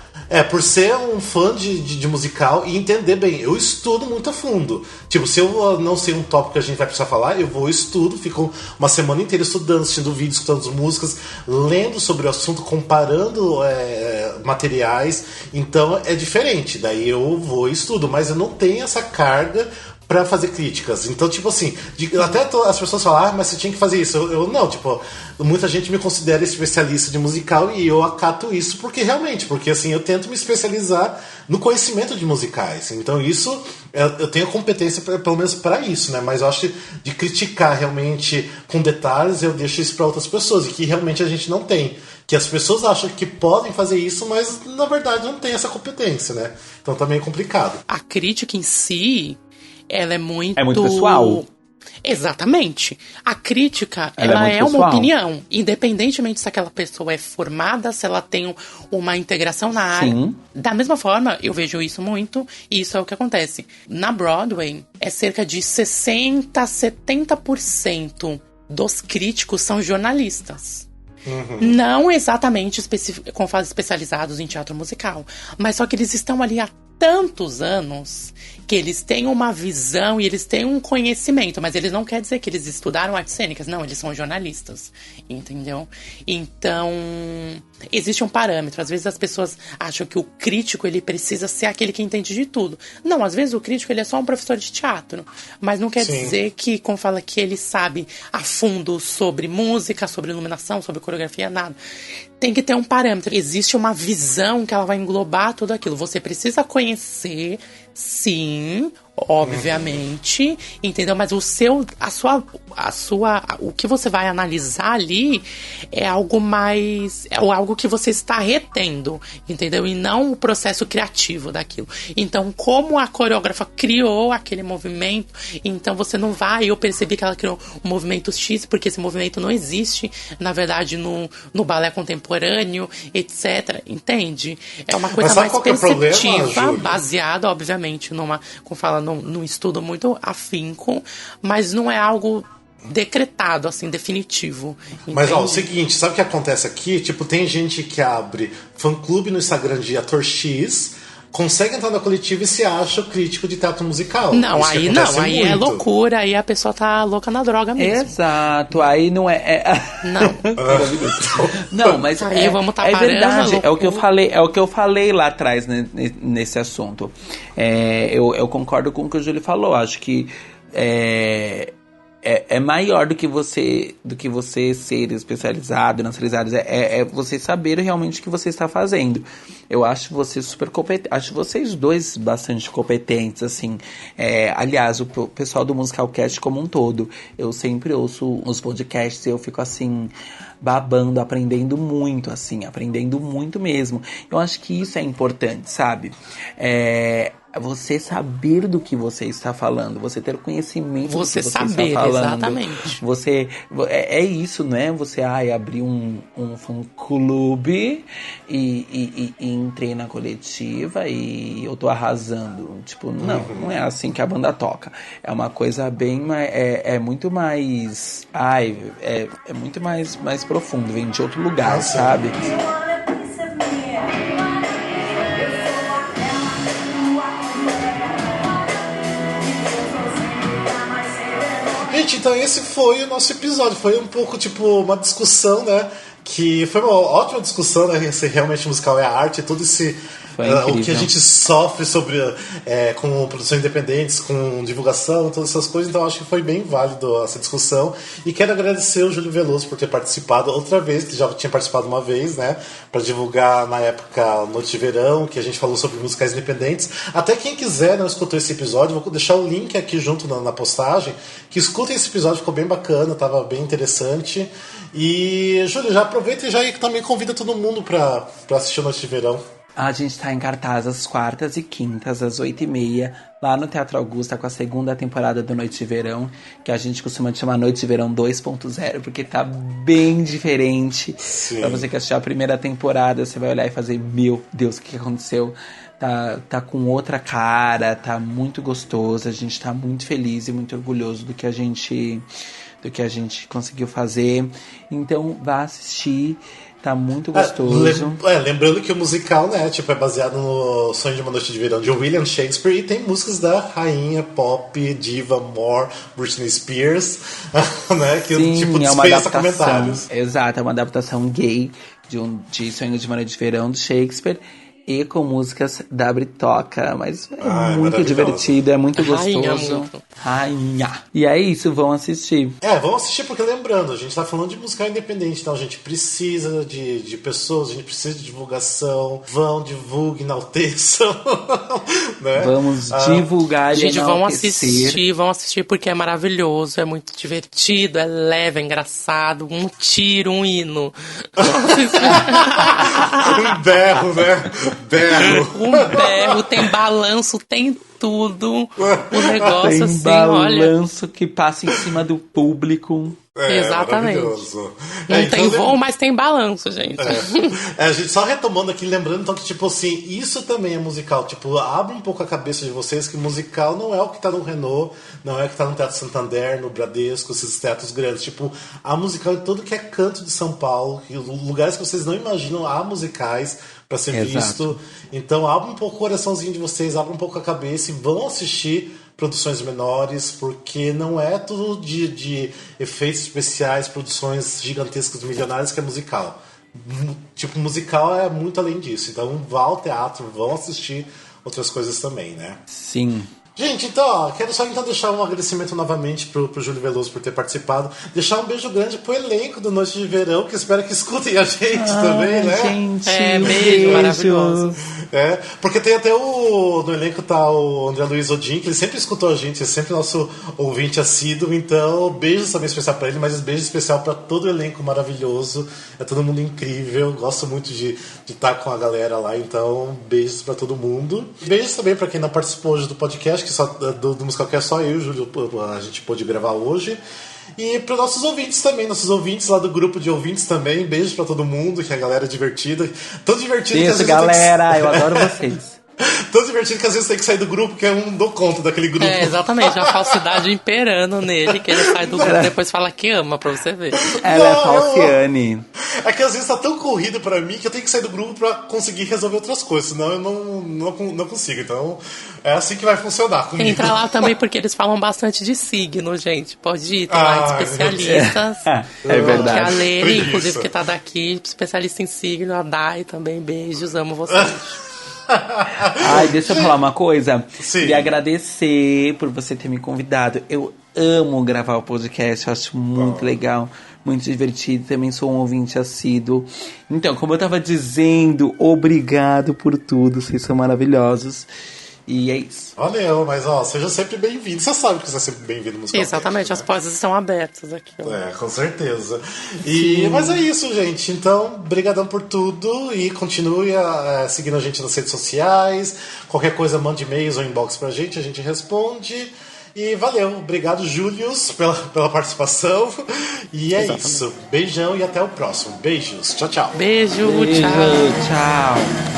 Speaker 3: Por ser um fã de musical e entender bem. Eu estudo muito a fundo. Tipo, se eu não sei um tópico que a gente vai precisar falar, eu vou estudo, fico uma semana inteira estudando, assistindo vídeos, escutando as músicas, lendo sobre o assunto, comparando materiais. Então é diferente. Daí eu vou e estudo, mas eu não tenho essa carga pra fazer críticas. Então, tipo assim, até as pessoas falam, mas você tinha que fazer isso. Eu não, tipo, muita gente me considera especialista de musical e eu acato isso porque assim, eu tento me especializar no conhecimento de musicais. Então, isso, eu tenho competência pelo menos pra isso, né? Mas eu acho que de criticar realmente com detalhes, eu deixo isso pra outras pessoas, e que realmente a gente não tem. Que as pessoas acham que podem fazer isso, mas na verdade não tem essa competência, né? Então também é complicado.
Speaker 4: A crítica em si, ela é muito...
Speaker 5: É muito pessoal.
Speaker 4: Exatamente. A crítica,
Speaker 5: Ela
Speaker 4: ela
Speaker 5: é
Speaker 4: é
Speaker 5: muito
Speaker 4: uma
Speaker 5: pessoal.
Speaker 4: opinião. Independentemente se aquela pessoa é formada, se ela tem uma integração na área.
Speaker 5: Sim.
Speaker 4: Da mesma forma, eu vejo isso muito, e isso é o que acontece. Na Broadway, é cerca de 60% a 70% dos críticos são jornalistas. Não exatamente com fases especializados em teatro musical, mas só que eles estão ali há tantos anos que eles têm uma visão e eles têm um conhecimento, mas eles não quer dizer que eles estudaram artes cênicas, não, eles são jornalistas, entendeu? Então, existe um parâmetro. Às vezes as pessoas acham que o crítico, ele precisa ser aquele que entende de tudo. Não, às vezes o crítico, ele é só um professor de teatro, mas não quer dizer que, como fala, que ele sabe a fundo sobre música, sobre iluminação, sobre coreografia, nada. Tem que ter um parâmetro. Existe uma visão que ela vai englobar tudo aquilo. Você precisa conhecer, sim, obviamente, entendeu? Mas o que você vai analisar ali é algo mais, é algo que você está retendo, entendeu? E não o processo criativo daquilo. Então, como a coreógrafa criou aquele movimento, então você não vai, eu percebi que ela criou um movimento X, porque esse movimento não existe, na verdade, no balé contemporâneo, etc. Entende? É uma coisa mais perceptiva, baseada, obviamente, num estudo muito afinco, mas não é algo decretado, assim, definitivo. Entende?
Speaker 3: Mas, ó, o seguinte, sabe o que acontece aqui? Tipo, tem gente que abre fã-clube no Instagram de ator X, consegue entrar na coletiva e se acha o crítico de teatro musical.
Speaker 4: Não,
Speaker 3: isso
Speaker 4: aí
Speaker 3: acontece
Speaker 4: não, aí
Speaker 3: muito.
Speaker 4: é loucura, aí a pessoa tá louca na droga mesmo.
Speaker 5: Exato, aí não é...
Speaker 4: Não.
Speaker 5: Não, mas
Speaker 4: aí vamos tá
Speaker 5: é
Speaker 4: parando,
Speaker 5: verdade, é o que eu
Speaker 4: loucura.
Speaker 5: falei, lá atrás, né, nesse assunto. Eu concordo com o que o Júlio falou, acho que é maior do que você ser especializado nas três áreas, é você saber realmente o que você está fazendo. Eu acho você super competente, acho vocês dois bastante competentes, assim. Aliás, o pessoal do Musicalcast como um todo, eu sempre ouço os podcasts e eu fico assim, babando, aprendendo muito mesmo. Eu acho que isso é importante, sabe? Você saber do que você está falando, você ter conhecimento do que você está falando.
Speaker 4: Exatamente.
Speaker 5: Você, é isso, né? Você abrir um fã-clube e entrei na coletiva e eu tô arrasando. Tipo, não é assim que a banda toca. É uma coisa bem mais... É muito mais... é muito mais profundo, vem de outro lugar, sabe?
Speaker 3: Gente, então esse foi o nosso episódio. Foi um pouco, tipo, uma discussão, né? Que foi uma ótima discussão, né? Se realmente musical é arte, tudo esse... o que a gente sofre sobre com produções independentes, com divulgação, todas essas coisas. Então acho que foi bem válido essa discussão. E quero agradecer o Júlio Veloso por ter participado outra vez, que já tinha participado uma vez, né? Para divulgar na época Noite de Verão, que a gente falou sobre musicais independentes. Até quem quiser não escutou esse episódio, vou deixar o link aqui junto na postagem, que escutem esse episódio, ficou bem bacana, tava bem interessante. E, Júlio, já aproveita e já também convida todo mundo para assistir Noite de Verão.
Speaker 5: A gente tá em cartaz às quartas e quintas, às 8h30, lá no Teatro Augusta, com a segunda temporada do Noite de Verão, que a gente costuma chamar Noite de Verão 2.0, porque tá bem diferente.
Speaker 3: Sim. Pra
Speaker 5: você que assistiu a primeira temporada, você vai olhar e fazer, meu Deus, o que aconteceu? Tá com outra cara, tá muito gostoso, a gente tá muito feliz e muito orgulhoso do que a gente conseguiu fazer. Então, vá assistir. Tá muito gostoso.
Speaker 3: Lembrando que o musical, né, tipo, é baseado no Sonho de uma Noite de Verão de William Shakespeare e tem músicas da rainha pop, diva, More, Britney Spears, né, que
Speaker 5: sim,
Speaker 3: tipo dispensa comentários.
Speaker 5: Exato, é uma adaptação gay de Sonho de uma Noite de Verão de Shakespeare. E com músicas da Britoca, mas é muito divertido, é muito gostoso. Rainha. E é isso, vão assistir.
Speaker 3: Vão assistir porque, lembrando, a gente tá falando de musical independente, então a gente precisa de pessoas, a gente precisa de divulgação. Divulguem, enalteçam. Né?
Speaker 5: Vamos divulgar e
Speaker 4: gente, vão assistir porque é maravilhoso, é muito divertido, é leve, é engraçado, um tiro, um hino.
Speaker 3: Um berro, né?
Speaker 4: Um berro, tem balanço, tem tudo. O negócio,
Speaker 5: Tem
Speaker 4: assim, olha.
Speaker 5: balanço que passa em cima do público.
Speaker 4: Exatamente.
Speaker 3: Maravilhoso.
Speaker 4: Não tem
Speaker 3: então,
Speaker 4: voo, mas tem balanço, gente.
Speaker 3: A gente só retomando aqui, lembrando então que, tipo assim, isso também é musical. Tipo, abre um pouco a cabeça de vocês que musical não é o que tá no Renault, não é o que tá no Teatro Santander, no Bradesco, esses teatros grandes. Tipo, a musical é tudo que é canto de São Paulo, lugares que vocês não imaginam, há musicais pra ser
Speaker 5: Exato.
Speaker 3: visto. Então, abre um pouco o coraçãozinho de vocês, abre um pouco a cabeça e vão assistir produções menores, porque não é tudo de efeitos especiais, produções gigantescas, milionárias que é musical. Tipo, musical é muito além disso. Então vá ao teatro, vão assistir outras coisas também, né?
Speaker 5: Sim.
Speaker 3: Gente, então, ó, quero só então deixar um agradecimento novamente pro Júlio Veloso por ter participado. Deixar um beijo grande pro elenco do Noite de Verão, que espero que escutem a gente também, né?
Speaker 5: Gente,
Speaker 4: Beijo, maravilhoso.
Speaker 3: Porque tem até no elenco tá o André Luiz Odin, que ele sempre escutou a gente, é sempre nosso ouvinte assíduo, então beijos também especial pra ele, mas beijo especial pra todo o elenco maravilhoso, é todo mundo incrível, gosto muito de estar com a galera lá, então beijos pra todo mundo. Beijos também pra quem não participou hoje do podcast, que só do Musicalcast só eu e o Júlio a gente pôde gravar hoje. E para nossos ouvintes também, nossos ouvintes lá do grupo de ouvintes também, beijos pra todo mundo, que a galera é divertida. Tão divertido que às vezes
Speaker 5: galera, eu adoro vocês.
Speaker 3: Tão divertido que às vezes tem que sair do grupo, que eu não dou conta daquele grupo.
Speaker 4: Exatamente, a falsidade imperando nele, que ele sai do grupo e depois fala que ama, pra você ver.
Speaker 5: Ela é falciane.
Speaker 3: É que às vezes tá tão corrido pra mim que eu tenho que sair do grupo pra conseguir resolver outras coisas, senão eu não consigo. Então é assim que vai funcionar comigo.
Speaker 4: Entra lá também porque eles falam bastante de signo, gente. Pode ir, tem lá especialistas.
Speaker 5: É verdade.
Speaker 4: Que a Lene,
Speaker 3: Preguiça.
Speaker 4: inclusive, que tá daqui, especialista em signo, a Dai também, beijos, amo vocês.
Speaker 5: Ai, deixa eu falar uma coisa.
Speaker 3: Sim.
Speaker 5: Queria agradecer por você ter me convidado. Eu amo gravar o podcast, eu acho muito legal, muito divertido. Também sou um ouvinte assíduo. Então, como eu tava dizendo, obrigado por tudo. Vocês são maravilhosos. E é isso.
Speaker 3: Valeu, mas ó, seja sempre bem-vindo. Você sabe que você é sempre bem-vindo no musical.
Speaker 4: Exatamente, as portas estão abertas aqui.
Speaker 3: Com certeza. Mas é isso, gente. Então, brigadão por tudo e continue seguindo a gente nas redes sociais. Qualquer coisa, mande e-mails ou inbox pra gente, a gente responde. E valeu. Obrigado, Július, pela participação. E é isso. Beijão e até o próximo. Beijos. Tchau, tchau.
Speaker 4: Beijo,
Speaker 5: Beijo,
Speaker 4: tchau.
Speaker 5: tchau.